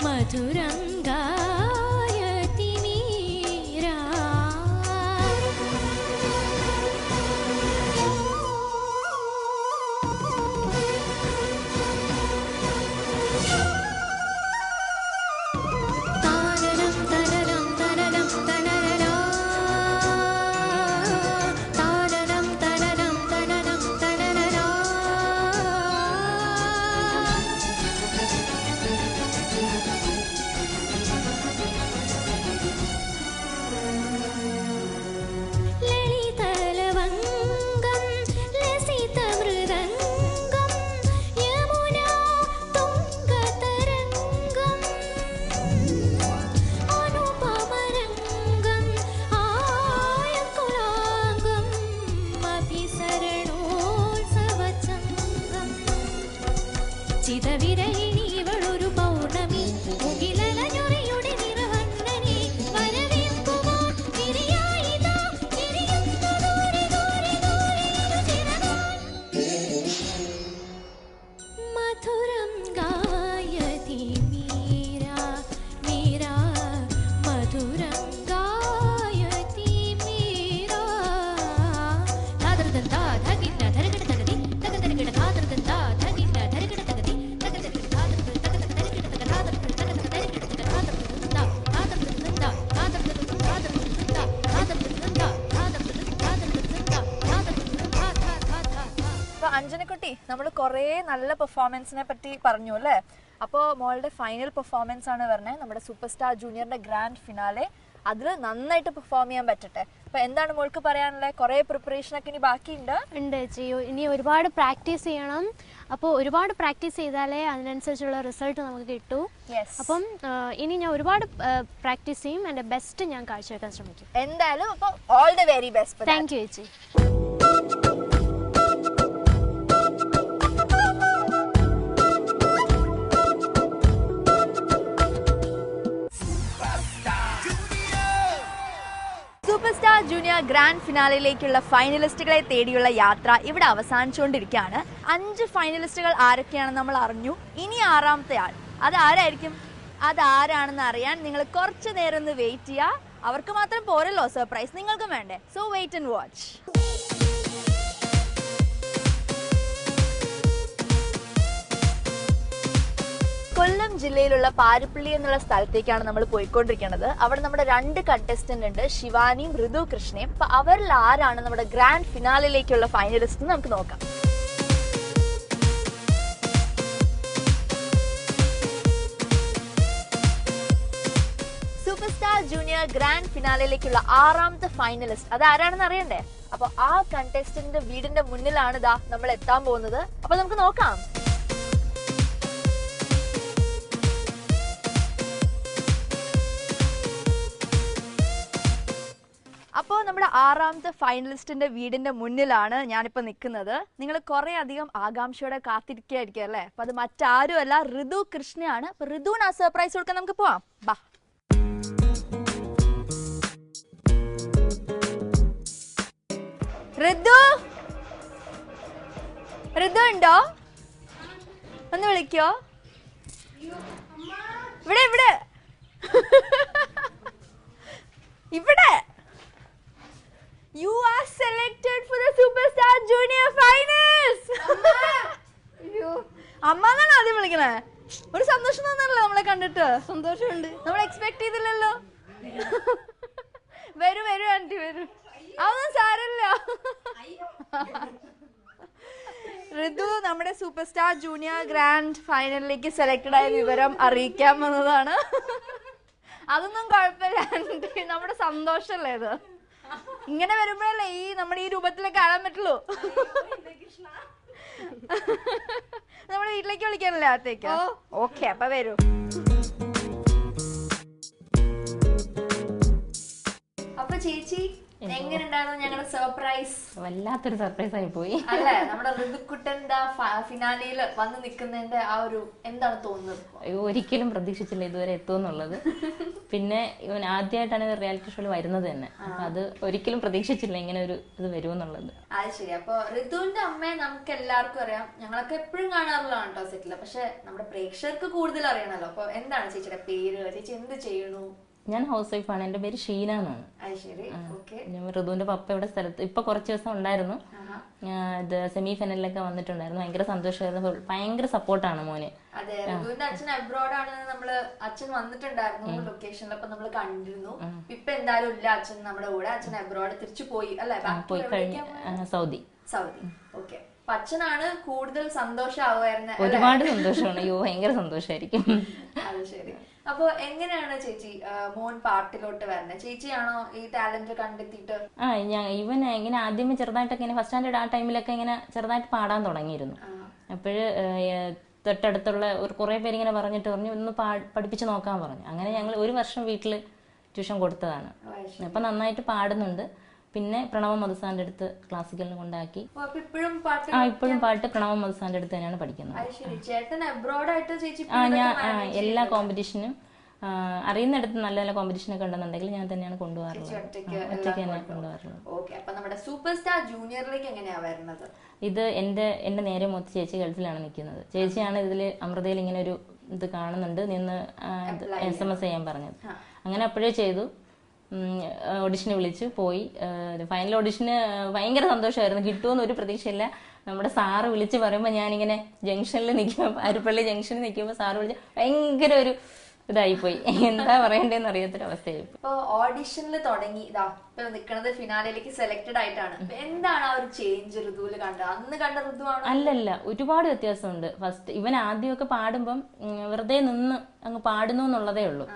മധുരം ഗായതി മീര. താരരം തരരം തരരം തരരരാ. താരരം തരരം തരരം തരരരാ. ലളിതലവംഗം ലസിതമൃദംഗം യമുനാ തുംഗതരംഗം അനുപമരംഗം ആയകുലാംഗം അഭിസരണോത്സവചംഗം. ചിതവിരഹിണിവളൊരു പൗർണമി മുകിലലഞ്ഞുറിയുടെ നിറവർണ്ണനെ വരവേൽക്കുവാൻ തിരിയായിതാ തിരിയുന്നു ദൂരെ ദൂരെ ദൂരെ ഒരു ചിറകാൽ. മധുരം ഗായതി മീര മീര മധുരം ഗായതി മീര. താദൃദന്താ ധകിന്ന ധരകിട തകതി തകതരകിട താദൃദന്താ ധകിന്ന ധരകിട തകതി തകതരകിട താദൃദ തകതരകിട തക താദൃദ തകതരകിട തക താദൃദന്താ താദൃദന്താ താദൃദന്താ താദൃദന്താ താദൃദന്താ താദൃദന്താ താദൃദന്താ. അപ്പൊ അഞ്ജനക്കുട്ടി, നമ്മൾ കുറേ നല്ല പെർഫോമൻസിനെ പറ്റി പറഞ്ഞു അല്ലേ? അപ്പോൾ മോളുടെ ഫൈനൽ പെർഫോമൻസ് ആണ് പറഞ്ഞത്, നമ്മുടെ സൂപ്പർ സ്റ്റാർ ജൂനിയറിന്റെ ഗ്രാൻഡ് ഫിനാലെ. അതിൽ നന്നായിട്ട് പെർഫോം ചെയ്യാൻ പറ്റട്ടെ. അപ്പൊ എന്താണ് മോൾക്ക് പറയാനുള്ളത്? കുറേ പ്രിപ്പറേഷൻ ഒക്കെ ഇനി ബാക്കിയുണ്ട്. ഉണ്ട് ചേച്ചി, ഇനി ഒരുപാട് പ്രാക്ടീസ് ചെയ്യണം. അപ്പോൾ ഒരുപാട് പ്രാക്ടീസ് ചെയ്താലേ അതിനനുസരിച്ചുള്ള റിസൾട്ട് നമുക്ക് കിട്ടൂ. അപ്പം ഇനി ഞാൻ ഒരുപാട് പ്രാക്ടീസ് ചെയ്യും. എൻ്റെ ബെസ്റ്റ് ഞാൻ കാഴ്ചവെക്കാൻ ശ്രമിക്കും. എന്തായാലും അപ്പം all the very best. Thank you ചേച്ചി. സൂപ്പർ സ്റ്റാർ ജൂനിയർ ഗ്രാൻഡ് ഫിനാലിലേക്കുള്ള ഫൈനലിസ്റ്റുകളെ തേടിയുള്ള യാത്ര ഇവിടെ അവസാനിച്ചുകൊണ്ടിരിക്കുകയാണ്. 5 ഫൈനലിസ്റ്റുകൾ ആരൊക്കെയാണെന്ന് നമ്മൾ അറിഞ്ഞു. ഇനി 6ാമത്തെ ആൾ അതാരായിരിക്കും? അതാരാണെന്ന് അറിയാൻ നിങ്ങൾ കുറച്ച് നേരം ഒന്ന് വെയിറ്റ് ചെയ്യുക. അവർക്ക് മാത്രം പോരല്ലോ സർപ്രൈസ്, നിങ്ങൾക്കും വേണ്ടേ? So wait and watch. Kollam ജില്ലയിലുള്ള പാരിപ്പള്ളി എന്നുള്ള സ്ഥലത്തേക്കാണ് നമ്മൾ പോയിക്കൊണ്ടിരിക്കുന്നത്. അവിടെ നമ്മുടെ 2 കണ്ടസ്റ്റന്റ് ഉണ്ട്, ശിവാനിയും ഋതു കൃഷ്ണയും. അപ്പൊ അവരിൽ ആരാണ് നമ്മുടെ ഗ്രാൻഡ് ഫിനാലിലേക്കുള്ള ഫൈനലിസ്റ്റ് നമുക്ക് നോക്കാം. സൂപ്പർ സ്റ്റാർ ജൂനിയർ ഗ്രാൻഡ് ഫിനാലിലേക്കുള്ള 6ാമത്തെ ഫൈനലിസ്റ്റ് അതാരാണെന്ന് അറിയണ്ടേ? അപ്പൊ ആ കണ്ടസ്റ്റന്റിന്റെ വീടിന്റെ മുന്നിലാണ് ഇതാ നമ്മൾ എത്താൻ പോകുന്നത്. അപ്പൊ നമുക്ക് നോക്കാം. അപ്പോൾ നമ്മുടെ 6ാമത്തെ ഫൈനലിസ്റ്റിന്റെ വീടിന്റെ മുന്നിലാണ് ഞാനിപ്പോൾ നിൽക്കുന്നത്. നിങ്ങൾ കുറേ അധികം ആകാംക്ഷയോടെ കാത്തിരിക്കുകയായിരിക്കും അല്ലേ? അപ്പൊ അത് മറ്റാരും അല്ല, ഋതു കൃഷ്ണയാണ്. അപ്പൊ ഋതുവിന് ആ സർപ്രൈസ് കൊടുക്കാൻ നമുക്ക് പോവാം. ബാ. ഋതു, ഋതു ഉണ്ടോ? ഒന്ന് വിളിക്കോ? ഇവിടെ ഇവിടെ ഇവിടെ. You are selected for the Superstar Junior Finals. അമ്മാന്നാണ് ആദ്യം വിളിക്കണേ. ഒരു സന്തോഷം തോന്നാണല്ലോ നമ്മളെ കണ്ടിട്ട്. സന്തോഷമുണ്ട്. നമ്മൾ എക്സ്പെക്ട് ചെയ്തില്ലല്ലോ. വരൂ വരൂ ആന്റി വരൂ. അതൊന്നും സാരമില്ല. ഋതു നമ്മുടെ സൂപ്പർ സ്റ്റാർ ജൂനിയർ ഗ്രാൻഡ് ഫൈനലിലേക്ക് സെലക്റ്റഡ് ആയ വിവരം അറിയിക്കാൻ വന്നതാണ്. അതൊന്നും കുഴപ്പമില്ല ആന്റി, നമ്മുടെ സന്തോഷമല്ലേ ഇത്. ഇങ്ങനെ വരുമ്പോഴല്ലേ നമ്മുടെ ഈ രൂപത്തിലൊക്കെ കാണാൻ പറ്റുള്ളൂ. നമ്മുടെ വീട്ടിലേക്ക് വിളിക്കാനല്ലേ അകത്തേക്ക്? ഓക്കെ, അപ്പൊ വരൂ. അപ്പൊ ചേച്ചി, എങ്ങനെയുണ്ടായിരുന്നു ഞങ്ങളുടെ സർപ്രൈസ്? വല്ലാത്തൊരു സർപ്രൈസ് ആയി പോയി അല്ലേ? നമ്മുടെ ഋതുക്കുട്ടന്റെ ഫിനാലയിൽ വന്ന് നിൽക്കുന്നതിന്റെ ആ ഒരു എന്താണ് തോന്നുന്നത്? ഒരിക്കലും പ്രതീക്ഷിച്ചില്ല ഇതുവരെ എത്തുമെന്നുള്ളത്. പിന്നെ ഇവൻ ആദ്യമായിട്ടാണ് റിയാലിറ്റി ഷോയിൽ വരുന്നത് തന്നെ. അപ്പൊ അത് ഒരിക്കലും പ്രതീക്ഷിച്ചില്ല ഇങ്ങനെ ഒരു ഇത് വരുമെന്നുള്ളത്. അത് ശരി. അപ്പൊ ഋതുവിന്റെ അമ്മയെ നമുക്ക് എല്ലാവർക്കും അറിയാം, ഞങ്ങളൊക്കെ എപ്പോഴും കാണാറുള്ളതാണ് കേട്ടോ സെറ്റില്. പക്ഷെ നമ്മുടെ പ്രേക്ഷകർക്ക് കൂടുതൽ അറിയണല്ലോ. അപ്പൊ എന്താണ് ചേച്ചിയുടെ പേര്, ചേച്ചി എന്ത് ചെയ്യണു? ഞാൻ ഹൗസ് വൈഫാണ്. എന്റെ പേര് ഷീന എന്നാണ്. ഞാൻ ഋതുവിന്റെ പപ്പ ഇവിടെ സ്ഥലത്ത് ഇപ്പൊ കുറച്ച് ദിവസം ഉണ്ടായിരുന്നു. ഇത് സെമി ഫൈനലിലൊക്കെ വന്നിട്ടുണ്ടായിരുന്നു. ഭയങ്കര സന്തോഷമായിരുന്നു. ഭയങ്കര സപ്പോർട്ടാണ് മോന്. അതെ, ഋതുവിന്റെ അച്ഛൻ അബ്രോഡാണ്. അച്ഛൻ വന്നിട്ടുണ്ടായിരുന്നു ലൊക്കേഷനിൽ, അപ്പൊ നമ്മള് കണ്ടിരുന്നു. ഇപ്പൊ എന്തായാലും ഇല്ല അച്ഛൻ നമ്മുടെ കൂടെ. അച്ഛൻ അബ്രോഡ് തിരിച്ചു പോയി അല്ലെ? പോയി കഴിഞ്ഞ സൗദി. ഓക്കെ. അച്ഛനാണ് കൂടുതൽ സന്തോഷമാവുമായിരുന്നെ? ഒരുപാട് സന്തോഷമാണ്. അയ്യോ ഭയങ്കര സന്തോഷമായിരിക്കും. അത് ശരി. അപ്പൊ എങ്ങനെയാണ് ചേച്ചി മോൻ പാട്ടിലോട്ട് വരുന്നത്? ചേച്ചിയാണോ ഈ ടാലന്റ് കണ്ടെത്തിയിട്ട്? ഇവൻ ഇങ്ങനെ ആദ്യമേ ചെറുതായിട്ടൊക്കെ ഇങ്ങനെ ഫസ്റ്റ് സ്റ്റാൻഡേർഡ് ആ ടൈമിലൊക്കെ ഇങ്ങനെ ചെറുതായിട്ട് പാടാൻ തുടങ്ങിയിരുന്നു. അപ്പോഴ് തൊട്ടടുത്തുള്ള കുറെ പേര് ഇങ്ങനെ പറഞ്ഞു ഒന്ന് പഠിപ്പിച്ച് നോക്കാൻ പറഞ്ഞു. അങ്ങനെ ഞങ്ങൾ ഒരു വർഷം വീട്ടില് ട്യൂഷൻ കൊടുത്തതാണ്. അപ്പൊ നന്നായിട്ട് പാടുന്നുണ്ട്. പിന്നെ പ്രണവ മധുസാന്റെ അടുത്ത് ക്ലാസിക്കലിന് കൊണ്ടാക്കി. ഇപ്പോഴും പാട്ട് പ്രണവ മധുസാന്റെ അടുത്ത് തന്നെയാണ് പഠിക്കുന്നത്. ഞാൻ എല്ലാ കോമ്പറ്റീഷനും അറിയുന്നിടത്ത് നല്ല നല്ല കോമ്പറ്റീഷനൊക്കെ ഉണ്ടെന്നുണ്ടെങ്കിൽ ഞാൻ തന്നെയാണ് കൊണ്ടുപോകാറുള്ളത്. ഒറ്റയ്ക്ക് തന്നെ കൊണ്ടുപോകാറുള്ളത്. ഇത് എന്റെ നേരെ മൊത്ത ചേച്ചി ഗൾഫിലാണ് നിൽക്കുന്നത്. ചേച്ചിയാണ് ഇതില് അമൃതയിൽ ഇങ്ങനെ ഒരു ഇത് കാണുന്നുണ്ട് നിന്ന് SMS ചെയ്യാൻ പറഞ്ഞത്. അങ്ങനെ അപ്പോഴേ ചെയ്തു. ഓഡിഷന് വിളിച്ചു പോയി. ഫൈനൽ ഓഡിഷന് ഭയങ്കര സന്തോഷമായിരുന്നു. കിട്ടുമെന്ന് ഒരു പ്രതീക്ഷയില്ല. നമ്മുടെ സാറ് വിളിച്ച് പറയുമ്പോൾ ഞാനിങ്ങനെ ജംഗ്ഷനിൽ നിൽക്കുമ്പോൾ അരിപ്പള്ളി ജംഗ്ഷനിൽ നിൽക്കുമ്പോൾ സാറ് വിളിച്ച് ഭയങ്കര ഒരു ഇതായിപ്പോയി. എന്താ പറയണ്ടേന്ന് അറിയാത്തൊരവസ്ഥയായി. ഇപ്പൊ ഓഡിഷനിൽ തുടങ്ങി ഇതാ ഇപ്പൊ നിൽക്കുന്നത് ഫിനാലിലേക്ക് സെലക്ടഡ് ആയിട്ടാണ്. എന്താണ് ആ ഒരു ചേഞ്ച് ഋതുവില് കണ്ടത്? അന്ന് കണ്ട ഋതുവാണ്? അല്ലല്ല, ഒരുപാട് വ്യത്യാസമുണ്ട്. ഫസ്റ്റ് ഇവൻ ആദ്യമൊക്കെ പാടുമ്പം വെറുതെ നിന്ന് അങ്ങ് പാടുന്നു എന്നുള്ളതേ ഉള്ളൂ.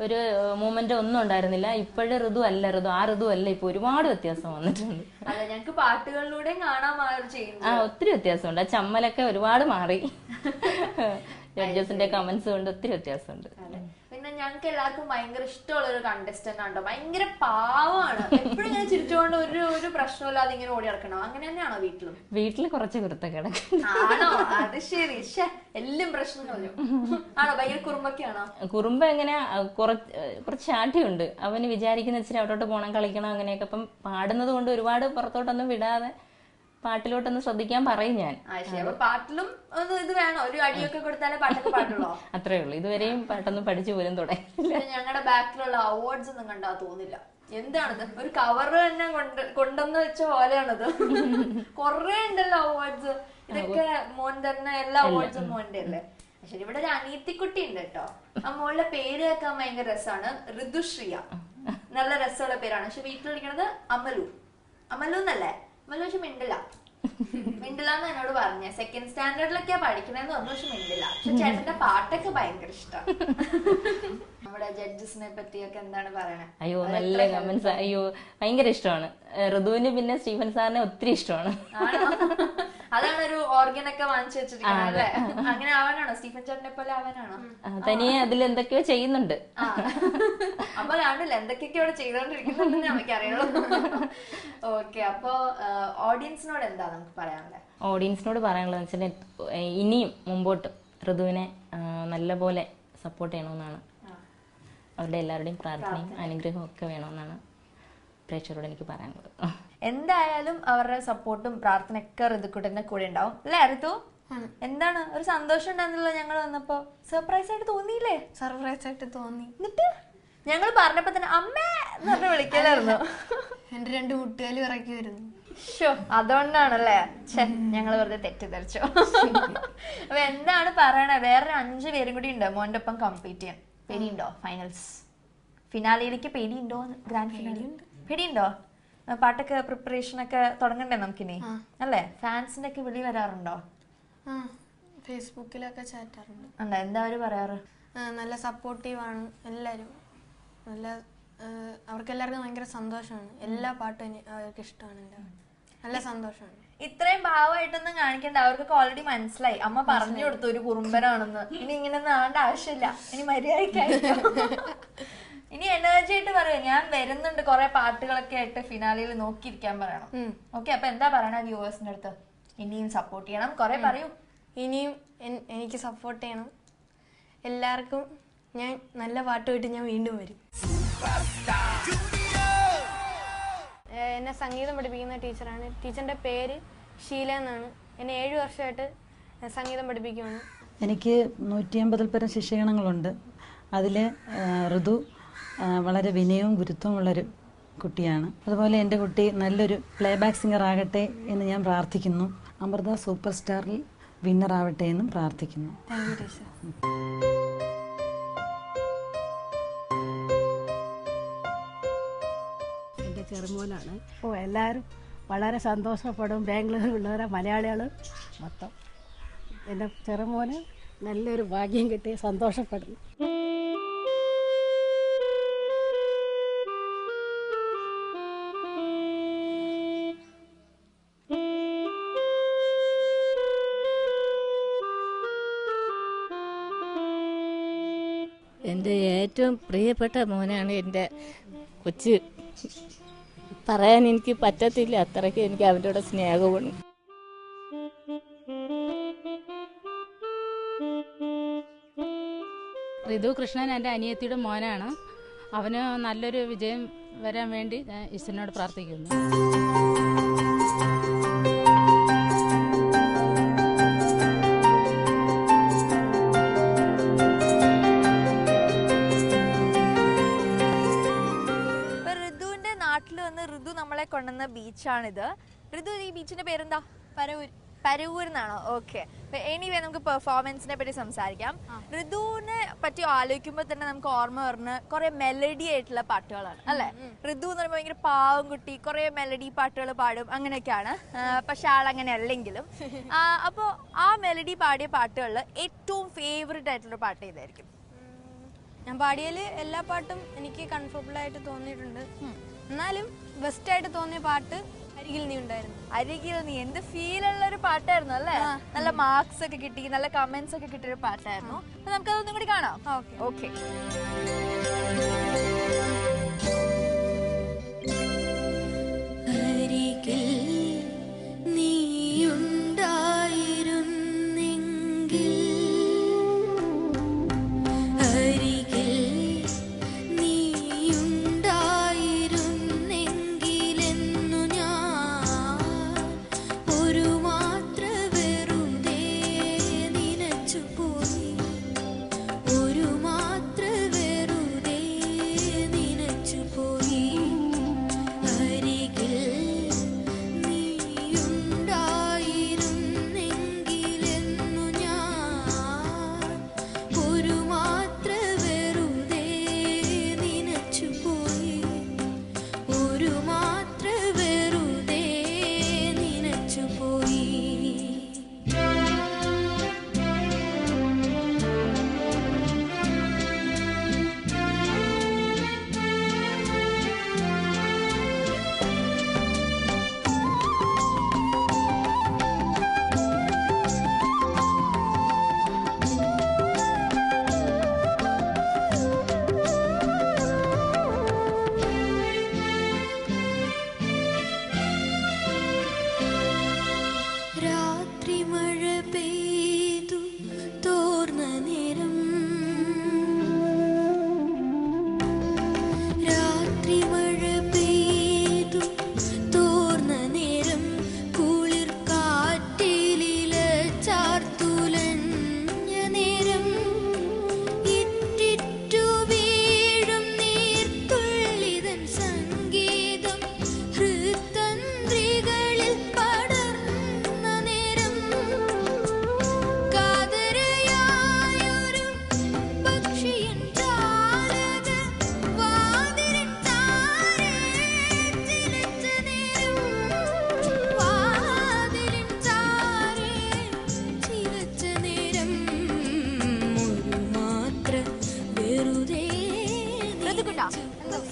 ഒരു മൂവ്മെന്റ് ഒന്നും ഉണ്ടായിരുന്നില്ല. ഇപ്പോഴും ഋതു അല്ല, ആ ഋതു അല്ല. ഇപ്പൊ ഒരുപാട് വ്യത്യാസം വന്നിട്ടുണ്ട്. ഞങ്ങൾക്ക് പാട്ടുകളിലൂടെ കാണാൻ ഒത്തിരി വ്യത്യാസമുണ്ട്. ആ ചമ്മലൊക്കെ ഒരുപാട് മാറി. ജഡ്ജസിന്റെ കമന്റ്സ് കൊണ്ട് ഒത്തിരി വ്യത്യാസമുണ്ട്. പിന്നെ ഞങ്ങൾക്ക് എല്ലാവർക്കും ഭയങ്കര ഇഷ്ടമുള്ള ഒരു കണ്ടസ്റ്റന്റ് ആണോ. ഭയങ്കര പാവമാണ്. എപ്പോഴും ഇങ്ങനെ ചിരിച്ചുകൊണ്ട് ഒരു പ്രശ്നമില്ലാതെ ഇങ്ങനെ ഓടി നടക്കണം. അങ്ങനെ തന്നെയാണോ വീട്ടിലും? വീട്ടില് കുറച്ച് കുരുത്തക്കേട്. ആണോ? അത് ശരി. എല്ലാം പ്രശ്നങ്ങളോ ആണോ? ഭയങ്കര കുറുമ്പൊക്കെയാണോ? കുറുമ്പ് എങ്ങനെ കുറച്ച് ചാട്ടിയുണ്ട്. അവന് വിചാരിക്കുന്ന ഇച്ചിരി അവിടോട്ട് പോകണം, കളിക്കണം, അങ്ങനെയൊക്കെ. അപ്പം പാടുന്നത് കൊണ്ട് ഒരുപാട് പുറത്തോട്ടൊന്നും വിടാതെ പാട്ടിലോട്ടൊന്ന് ശ്രദ്ധിക്കാൻ പറയും ഞാൻ. പാട്ടിലും ഇത് വേണോ? ഒരു അടിയൊക്കെ കൊടുത്താലേ പാട്ടൊക്കെ പാട്ടുള്ളൂ? അത്രേ ഉള്ളൂ. ഇതുവരെയും പാട്ടൊന്നും പഠിച്ചു പോലും തുടങ്ങിയില്ല. ഞങ്ങളുടെ ബാക്കിലുള്ള അവാർഡ്സ് ഒന്നും കണ്ടാ തോന്നില്ല. എന്താണിത്? ഒരു കവർ തന്നെ കൊണ്ടുവന്ന് വെച്ച പോലെയാണിത്. കൊറേ ഉണ്ടല്ലോ അവാർഡ്സ്. ഇതൊക്കെ മോൻ തന്നെ എല്ലാ അവാർഡ്സും മോന്റെ അല്ലേ? ശരി. ഇവിടെ ഒരു അനിയത്തിക്കുട്ടി ഉണ്ട് കേട്ടോ. ആ മോളുടെ പേര് കേൾക്കാൻ ഭയങ്കര രസമാണ്. ഋതുശ്രിയ. നല്ല രസമുള്ള പേരാണ്. പക്ഷെ വീട്ടിൽ വിളിക്കണത് അമലു. അമലു എന്നല്ലേ? പക്ഷെ മിണ്ടില്ലാന്ന് എന്നോട് പറഞ്ഞ. സെക്കൻഡ് സ്റ്റാൻഡേർഡിലൊക്കെയാ പഠിക്കണെന്ന് പറഞ്ഞു. പക്ഷെ മിണ്ടില്ല. പക്ഷെ ചേട്ടന്റെ പാട്ടൊക്കെ ഭയങ്കര ഇഷ്ടം. നമ്മുടെ ജഡ്ജസിനെ പറ്റിയൊക്കെ എന്താണ് പറയണേ? അയ്യോ നല്ല കമന്റ്സ്. അയ്യോ ഭയങ്കര ഇഷ്ടമാണ് ഋതുവിന്. പിന്നെ സ്റ്റീഫൻ സാറിനെ ഒത്തിരി ഇഷ്ടമാണ്. അതാണ് ഒരു ഓർഗനൊക്കെ വാങ്ങിച്ചു വെച്ചിരിക്കുന്നത് അല്ലേ? അങ്ങനെ ആവാനാണോ? സ്റ്റീഫൻ ചേട്ടനെ പോലെ ആവാനാണോ? തനിയെ അതിൽ എന്തൊക്കെയോ ചെയ്യുന്നുണ്ട്. അപ്പൊ കാണില്ല എന്തൊക്കെയൊക്കെ ഇവിടെ ചെയ്തോണ്ടിരിക്കുന്നുണ്ടെന്ന് നമുക്ക് അറിയുള്ളൂ. ഓക്കെ. അപ്പൊ ഓഡിയൻസിനോട് എന്താ നമുക്ക് പറയാനുള്ളത്? ഓഡിയൻസിനോട് പറയാനുള്ളത് വെച്ചാൽ ഇനിയും മുമ്പോട്ട് ഋതുവിനെ നല്ലപോലെ സപ്പോർട്ട് ചെയ്യണമെന്നാണ്. അവരുടെ എല്ലാവരുടെയും പ്രാർത്ഥനയും അനുഗ്രഹവും ഒക്കെ വേണമെന്നാണ് പ്രേക്ഷകരോട് എനിക്ക് പറയാനുള്ളത്. എന്തായാലും അവരുടെ സപ്പോർട്ടും പ്രാർത്ഥനയൊക്കെ ഋതുക്കുട്ടന്റെ കൂടെ ഉണ്ടാവും അല്ലേ ഋതു? എന്താണ് ഒരു സന്തോഷം ഉണ്ടായിരുന്നല്ലോ ഞങ്ങൾ വന്നപ്പോ? സർപ്രൈസ് ആയിട്ട് തോന്നിയില്ലേ? സർപ്രൈസ് ആയിട്ട് തോന്നി. എന്നിട്ട് ഞങ്ങൾ പറഞ്ഞപ്പോ തന്നെ അമ്മേ എന്ന് പറഞ്ഞ് വിളിക്കലായിരുന്നു. എന്റെ 2 കുട്ടികളും ഇറക്കി വരുന്നു. അതുകൊണ്ടാണല്ലേ? ഞങ്ങൾ വെറുതെ തെറ്റിദ്ധരിച്ചു. അപ്പൊ എന്താണ് പറയണേ? വേറെ 5 പേരും കൂടി ഉണ്ട് മോന്റെ ഒപ്പം കമ്പീറ്റ് ചെയ്യാൻ. പേടിയുണ്ടോ? ഫിനാലയിലേക്ക് പേടിയുണ്ടോ? ഗ്രാൻഡ് ഫിനാലി പേടിയുണ്ടോ? പാട്ടൊക്കെ പ്രിപ്പറേഷൻ ഒക്കെ തുടങ്ങണ്ടേ നമുക്കിനി അല്ലേ? ഫാൻസിന്റെ ഒക്കെ വിളി വരാറുണ്ടോ? ഫേസ്ബുക്കിലൊക്കെ ചാറ്റാറുണ്ട്. എന്താ അവര് പറയാറ്? നല്ല സപ്പോർട്ടീവാണ് എല്ലാവരും. അവർക്കെല്ലാവർക്കും ഭയങ്കര സന്തോഷമാണ്. എല്ലാ പാട്ടും അവർക്ക് ഇഷ്ടമാണ്. നല്ല സന്തോഷമാണ്. ഇത്രയും ഭാവമായിട്ടൊന്നും കാണിക്കണ്ട. അവർക്കൊക്കെ ഓൾറെഡി മനസ്സിലായി. അമ്മ പറഞ്ഞു കൊടുത്തു ഒരു കുറുമ്പനാണെന്ന്. ഇനി ഇങ്ങനെയൊന്നും ആണ്ട ആവശ്യമില്ല. ഇനി മര്യാദയ്ക്കായിരിക്കും. ഇനി എനർജി ആയിട്ട് പറയാം. ഞാൻ വരുന്നുണ്ട് കുറെ പാട്ടുകളൊക്കെ ആയിട്ട് ഫിനാലിയിൽ നോക്കിയിരിക്കാൻ പറയണം. ഓക്കെ. അപ്പൊ എന്താ പറയണ വ്യൂവേഴ്സിന്റെ അടുത്ത്? ഇനിയും സപ്പോർട്ട് ചെയ്യണം. കുറെ പറയൂ. ഇനിയും എനിക്ക് സപ്പോർട്ട് ചെയ്യണം. എല്ലാവർക്കും ഞാൻ നല്ല പാട്ടുമായിട്ട് ഞാൻ വീണ്ടും വരും. എന്നെ സംഗീതം പഠിപ്പിക്കുന്ന ടീച്ചറാണ്. ടീച്ചറിൻ്റെ പേര് ഷീല എന്നാണ്. എന്നെ 7 വർഷമായിട്ട് സംഗീതം പഠിപ്പിക്കുകയാണ്. എനിക്ക് 150 പരം ശിഷ്യഗണങ്ങളുണ്ട്. അതിൽ ഋതു വളരെ വിനയവും ഗുരുത്വമുള്ളൊരു കുട്ടിയാണ്. അതുപോലെ എൻ്റെ കുട്ടി നല്ലൊരു പ്ലേബാക്ക് സിംഗർ ആകട്ടെ എന്ന് ഞാൻ പ്രാർത്ഥിക്കുന്നു. അമൃത സൂപ്പർ സ്റ്റാറിൽ വിന്നർ ആവട്ടെ എന്നും പ്രാർത്ഥിക്കുന്നു. Thank you teacher. എൻ്റെ ചെറുമോനാണ്. എല്ലാവരും വളരെ സന്തോഷപ്പെടും. ബാംഗ്ലൂരിലുള്ളവരെ മലയാളികൾ മൊത്തം എൻ്റെ ചെറുമോന് നല്ലൊരു ഭാഗ്യം കിട്ടി സന്തോഷപ്പെടുന്നു. എൻ്റെ ഏറ്റവും പ്രിയപ്പെട്ട മോനാണ് എൻ്റെ കൊച്ച്. പറയാൻ എനിക്ക് പറ്റത്തില്ല, അത്രയ്ക്ക് എനിക്ക് അവൻ്റെ കൂടെ സ്നേഹമാണ്. ഋതു കൃഷ്ണൻ എൻ്റെ അനിയത്തിയുടെ മോനാണ്. അവന് നല്ലൊരു വിജയം വരാൻ വേണ്ടി ഞാൻ ഈശ്വരനോട് പ്രാർത്ഥിക്കുന്നു. ഋതുവിന്റെ നാട്ടിൽ വന്ന് ഋതു നമ്മളെ കൊണ്ടുവന്ന ബീച്ചാണിത്. ഋതു, ഈ ബീച്ചിന്റെ പേരെന്താ? പരവൂർ എന്നാണോ? ഓക്കെ. എനിവേ നമുക്ക് പെർഫോമൻസിനെ പറ്റി സംസാരിക്കാം. ഋതുവിനെ പറ്റി ആലോചിക്കുമ്പോൾ തന്നെ നമുക്ക് ഓർമ്മ വരുന്ന കുറെ മെലഡി ആയിട്ടുള്ള പാട്ടുകളാണ് അല്ലെ? ഋതു എന്ന് പറയുമ്പോൾ ഭയങ്കര പാവം കുട്ടി, കുറെ മെലഡി പാട്ടുകൾ പാടും, അങ്ങനെയൊക്കെയാണ്. പക്ഷെ ആളങ്ങനെ അല്ലെങ്കിലും. അപ്പോൾ ആ മെലഡി പാടിയ പാട്ടുകളിൽ ഏറ്റവും ഫേവറേറ്റ് ആയിട്ടുള്ള പാട്ട് ഏതായിരിക്കും? ഞാൻ പാടിയതിൽ എല്ലാ പാട്ടും എനിക്ക് കംഫർട്ടബിളായിട്ട് തോന്നിയിട്ടുണ്ട്. എന്നാലും ബെസ്റ്റായിട്ട് തോന്നിയ പാട്ട് അരികിൽ നീ ഉണ്ടായിരുന്നു. അരികിൽ നീ എന്ത് ഫീൽ ഉള്ള ഒരു പാട്ടായിരുന്നു അല്ലേ? നല്ല മാർക്സ് ഒക്കെ കിട്ടി, നല്ല കമന്റ്സ് ഒക്കെ കിട്ടിയ ഒരു പാട്ടായിരുന്നു. അപ്പൊ നമുക്കതൊന്നും കൂടി കാണാം. ഓക്കെ.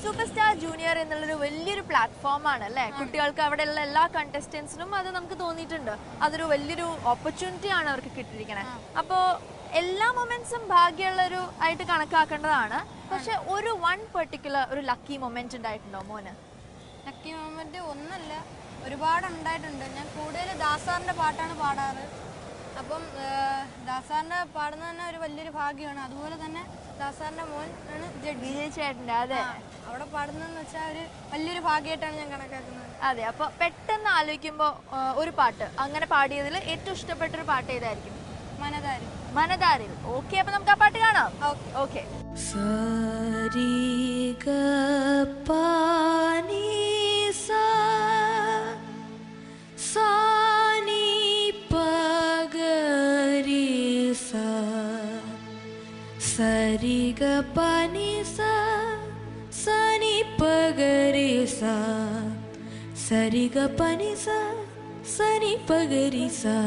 സൂപ്പർ സ്റ്റാർ ജൂനിയർ എന്നുള്ളൊരു വലിയൊരു പ്ലാറ്റ്ഫോമാണ് അല്ലേ? കുട്ടികൾക്ക് അവിടെയുള്ള എല്ലാ കണ്ടസ്റ്റൻസിനും അത് നമുക്ക് തോന്നിയിട്ടുണ്ട് അതൊരു വലിയൊരു ഓപ്പർച്യൂണിറ്റി ആണ് അവർക്ക് കിട്ടിയിരിക്കണത്. അപ്പോൾ എല്ലാ മൊമെന്റ്സും ഭാഗ്യമുള്ളൊരു ആയിട്ട് കണക്കാക്കേണ്ടതാണ്. പക്ഷെ ഒരു പെർട്ടിക്കുലർ ഒരു ലക്കി മൊമെന്റ് ഉണ്ടായിട്ടുണ്ടോ മോന്? ലക്കി മൊമെന്റ് ഒന്നല്ല, ഒരുപാട് ഉണ്ടായിട്ടുണ്ട്. ഞാൻ കൂടുതൽ ദാസാറിന്റെ പാട്ടാണ് പാടാറ്. അപ്പം ദാസാറിന്റെ പാടുന്നത് തന്നെ ഒരു വലിയൊരു ഭാഗ്യമാണ്. അതുപോലെ തന്നെ ദാസാറിന്റെ മോൻ ആണ് വിജയ് ചേട്ടൻ്റെ. അതെ, അവിടെ പാടുന്നതെന്ന് വെച്ചാൽ ഒരു വലിയൊരു ഭാഗ്യമായിട്ടാണ് ഞാൻ കണക്കാക്കുന്നത്. അതെ. അപ്പൊ പെട്ടെന്ന് ആലോചിക്കുമ്പോൾ ഒരു പാട്ട് അങ്ങനെ പാടിയതിൽ ഏറ്റവും ഇഷ്ടപ്പെട്ടൊരു പാട്ട് ഏതായിരിക്കും? മനതാരിൽ. മനതാരിൽ. ഓക്കെ, അപ്പൊ നമുക്ക് ആ പാട്ട് കാണാം. Okay. Sarigapanisa, sani pagarisa.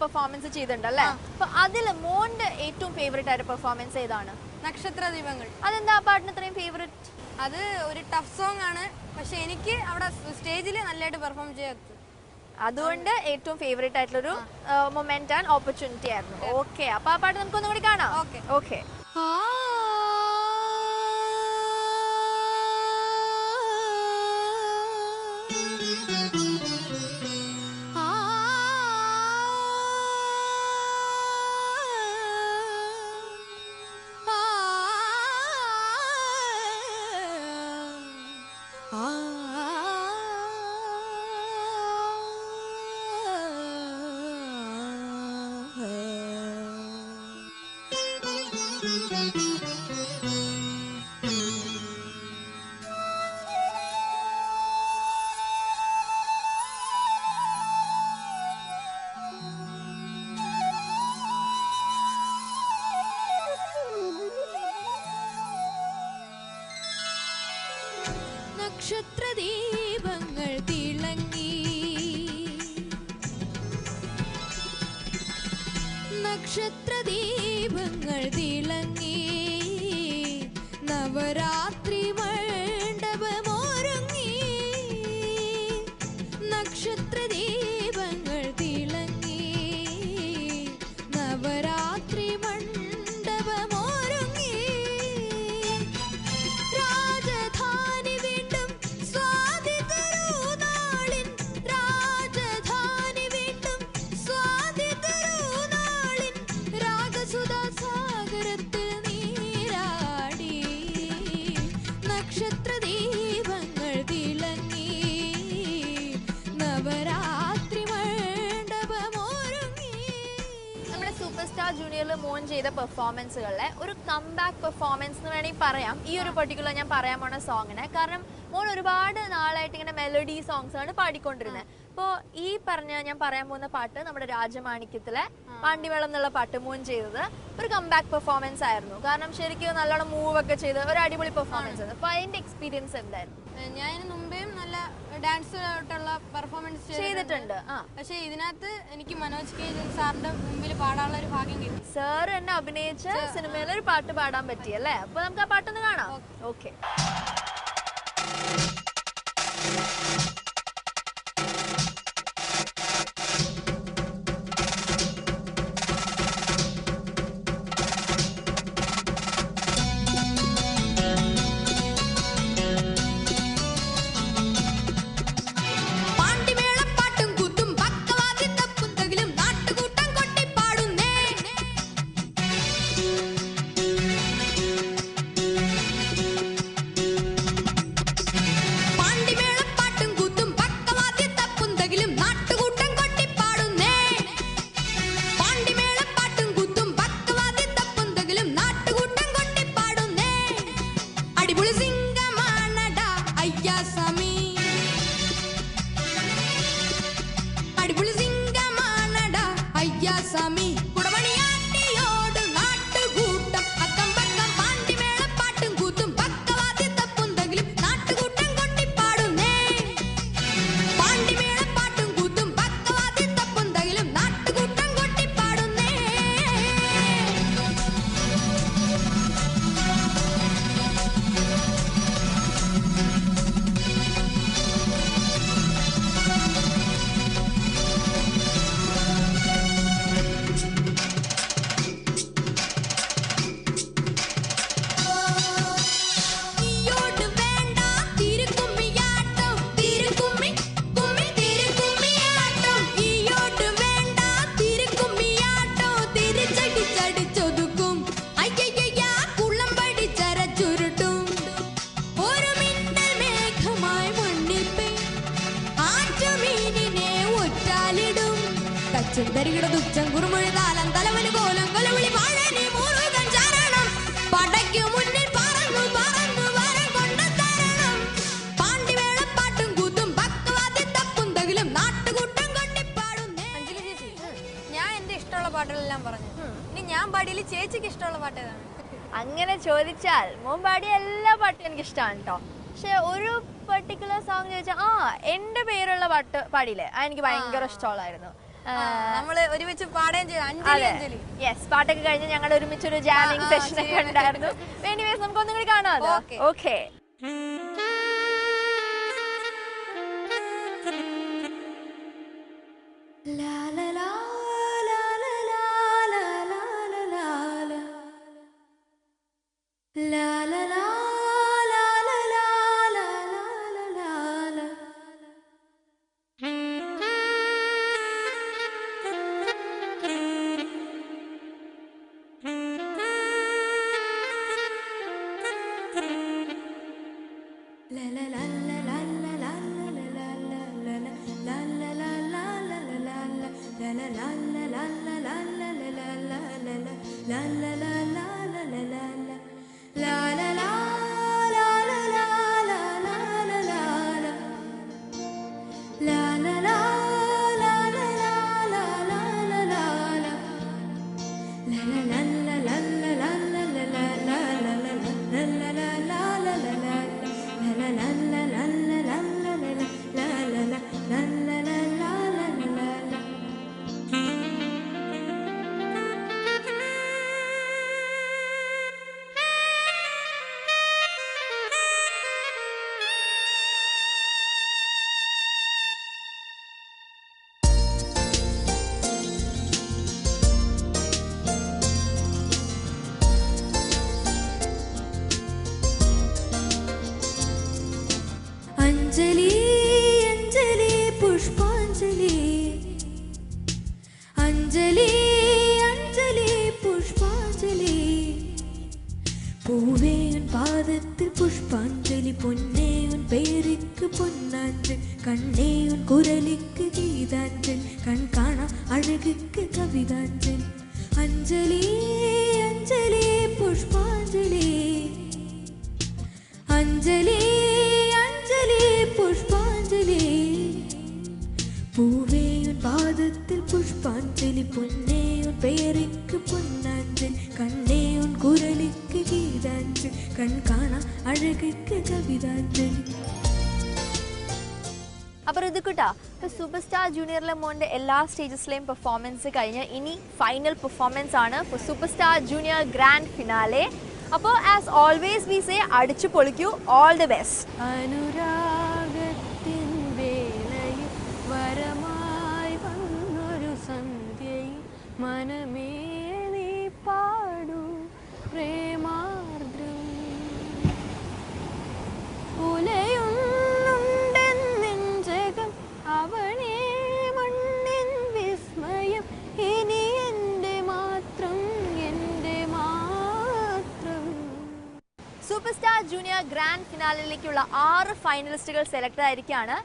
Performance ചെയ്തിട്ടുണ്ടല്ലേ? അപ്പൊ അതിൽ മോന്റെ ഏറ്റവും ഫേവറേറ്റ് ആയ പെർഫോമൻസ് ഏതാണ്? നക്ഷത്ര ദീപങ്ങൾ. അതെന്താ പാട്ടിന് ഇത്രയും ഫേവറേറ്റ്? അത് ഒരു ടഫ് സോങ് ആണ്, പക്ഷെ എനിക്ക് അവിടെ സ്റ്റേജിൽ നല്ലതായിട്ട് പെർഫോം ചെയ്യാൻ അതുകൊണ്ട് ഏറ്റവും ഫേവറേറ്റ് ആയിട്ടുള്ളൊരു മൊമെന്റ് ആൻഡ് ഓപ്പർച്യൂണിറ്റി ആയിരുന്നു. ഓക്കെ, അപ്പൊ ആ പാട്ട് നമുക്ക് ഒന്നുകൂടി കാണാം. ഓക്കെ. നക്ഷത്രദീപങ്ങൾ തിളങ്ങി, നക്ഷത്രദീപങ്ങൾ തിളങ്ങി, നവരാത്രി മണ്ഡപമൊരുങ്ങി. നക്ഷത്രദീപങ്ങൾ തിളങ്ങി, നവരാത്രി മണ്ഡപമൊരുങ്ങി. രാജധാനി വീണ്ടും സ്വാതി തിരുനാളിൻ, രാജധാനി വീണ്ടും ജൂനിയറിൽ മോൻ ചെയ്ത പെർഫോമൻസുകളിലെ ഒരു കംബാക്ക് പെർഫോമൻസ് എന്ന് വേണമെങ്കിൽ പറയാം ഈ ഒരു പെർട്ടിക്കുലർ ഞാൻ പറയാൻ പോണ സോങ്ങിനെ. കാരണം മോൻ ഒരുപാട് നാളായിട്ട് ഇങ്ങനെ മെലഡി സോങ്സ് ആണ് പാടിക്കൊണ്ടിരുന്നത്. അപ്പോൾ ഈ ഞാൻ പറയാൻ പോകുന്ന പാട്ട് നമ്മുടെ രാജമാണിക്യത്തിലെ പാണ്ടിമേളം എന്നുള്ള പാട്ട് മോൻ ചെയ്തത് ഒരു കംബാക്ക് പെർഫോമൻസ് ആയിരുന്നു. കാരണം ശരിക്കും നല്ലോണം മൂവ് ഒക്കെ ചെയ്ത് ഒരു അടിപൊളി പെർഫോമൻസ് ആയിരുന്നു. അപ്പോൾ അതിന്റെ എക്സ്പീരിയൻസ് എന്തായിരുന്നു? ഞാൻ മുമ്പേയും നല്ല ഡാൻസ് ആയിട്ടുള്ള പെർഫോമൻസ് ചെയ്തിട്ടുണ്ട്. പക്ഷെ ഇതിനകത്ത് എനിക്ക് മനോജ് കെ സാറിന്റെ മുമ്പിൽ പാടാനുള്ള ഒരു ഭാഗ്യം കിട്ടി. സാർ എന്നെ അഭിനയിച്ച സിനിമയിൽ ഒരു പാട്ട് പാടാൻ പറ്റി അല്ലേ? അപ്പൊ നമുക്ക് ആ പാട്ടൊന്ന് കാണാം. ഓക്കെ. അങ്ങനെ ചോദിച്ചാൽ മോൻ പാടിയ എല്ലാ പാട്ടും എനിക്ക് ഇഷ്ടമാണ് കേട്ടോ. പക്ഷെ ഒരു പെർട്ടിക്കുലർ സോങ് ചോദിച്ചാൽ എന്റെ പേരുള്ള പാട്ട് പാടിയില്ലേ, എനിക്ക് ഭയങ്കര ഇഷ്ടമുള്ളായിരുന്നു. നമ്മള് ഒരുമിച്ച് പാടുകയും ചെയ്തു. യെസ്, പാട്ടൊക്കെ കഴിഞ്ഞ് ഞങ്ങൾ ഒരുമിച്ച് ഒരു ജാമിങ് സെഷൻ ഒക്കെ ഉണ്ടായിരുന്നു. എനിവേസ് നമുക്ക് ഒന്നും കൂടി കാണാമോ? ഓക്കെ. अंजलि अंजलि पुष्पांजलि अंजलि अंजलि पुष्पांजलि पूवे उन पादत्तिल पुष्पांजलि പൊന്നേ ഉൻ പേരിക്ക് പൊന്നാഞ്ചൽ കണ്ണേ ഉൻ കുരലിക്ക് ഗീതാഞ്ചൽ കൺ കാണാ അഴകുക്ക് കവിതാഞ്ചൽ അഞ്ജലി അഞ്ജലി പുഷ്പാഞ്ജലി അഞ്ജലി അഞ്ജലി പുഷ്പാഞ്ജലി പൂവേയുൻ പാദത്തിൽ പുഷ്പാഞ്ജലി പൊന്നേയുൻ പേരിക്ക് പൊന്നാഞ്ജലി കണ്ണേയുൻ കുരലിക്ക് ഗീതാഞ്ജലി കൺകാണ അഴകിക്ക് കവിതാഞ്ജലി. അപ്പോൾ ഋതുക്കുട്ടാ, ഇപ്പോൾ സൂപ്പർ സ്റ്റാർ ജൂനിയറിലെ മോൻ്റെ എല്ലാ സ്റ്റേജസിലെയും പെർഫോമൻസ് കഴിഞ്ഞ് ഇനി ഫൈനൽ പെർഫോമൻസ് ആണ് for super star junior grand finale. അപ്പോൾ ആസ് ഓൾവേസ് വി സേ അടിച്ചു പൊളിക്കൂ, ഓൾ ദി ബെസ്റ്റ്. അനുരാഗത്തിൻ വേളയിൽ വരമായി വന്നൊരു സന്ധ്യയിൽ മനമേ നീ പാടൂ പ്രേമാർദ്രം ഉലയുന്നുണ്ടെന്നിൻ ജഗം അവനേ മണ്ണിൻ വിസ്മയം ഇനി എൻ്റെ മാത്രം എൻ്റെ മാത്രം. സൂപ്പർ സ്റ്റാർ ജൂനിയർ ഗ്രാൻഡ് ഫിനാലിലേക്കുള്ള 6 ഫൈനലിസ്റ്റുകൾ സെലക്ട് ആയിരിക്കുകയാണ്.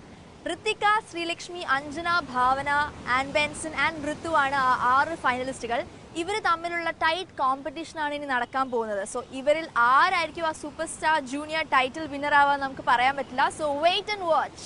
Rithika, Sreelakshmi, Anjana, Bhavana, Ann Benson and Rithu ആണ് ആ 6 ഫൈനലിസ്റ്റുകൾ. ഇവർ തമ്മിലുള്ള ടൈറ്റ് കോമ്പറ്റീഷനാണ് ഇനി നടക്കാൻ പോകുന്നത്. സോ ഇവരിൽ ആരായിരിക്കും ആ super star junior title winner ആവാൻ നമുക്ക് പറയാൻ പറ്റില്ല. So wait and watch.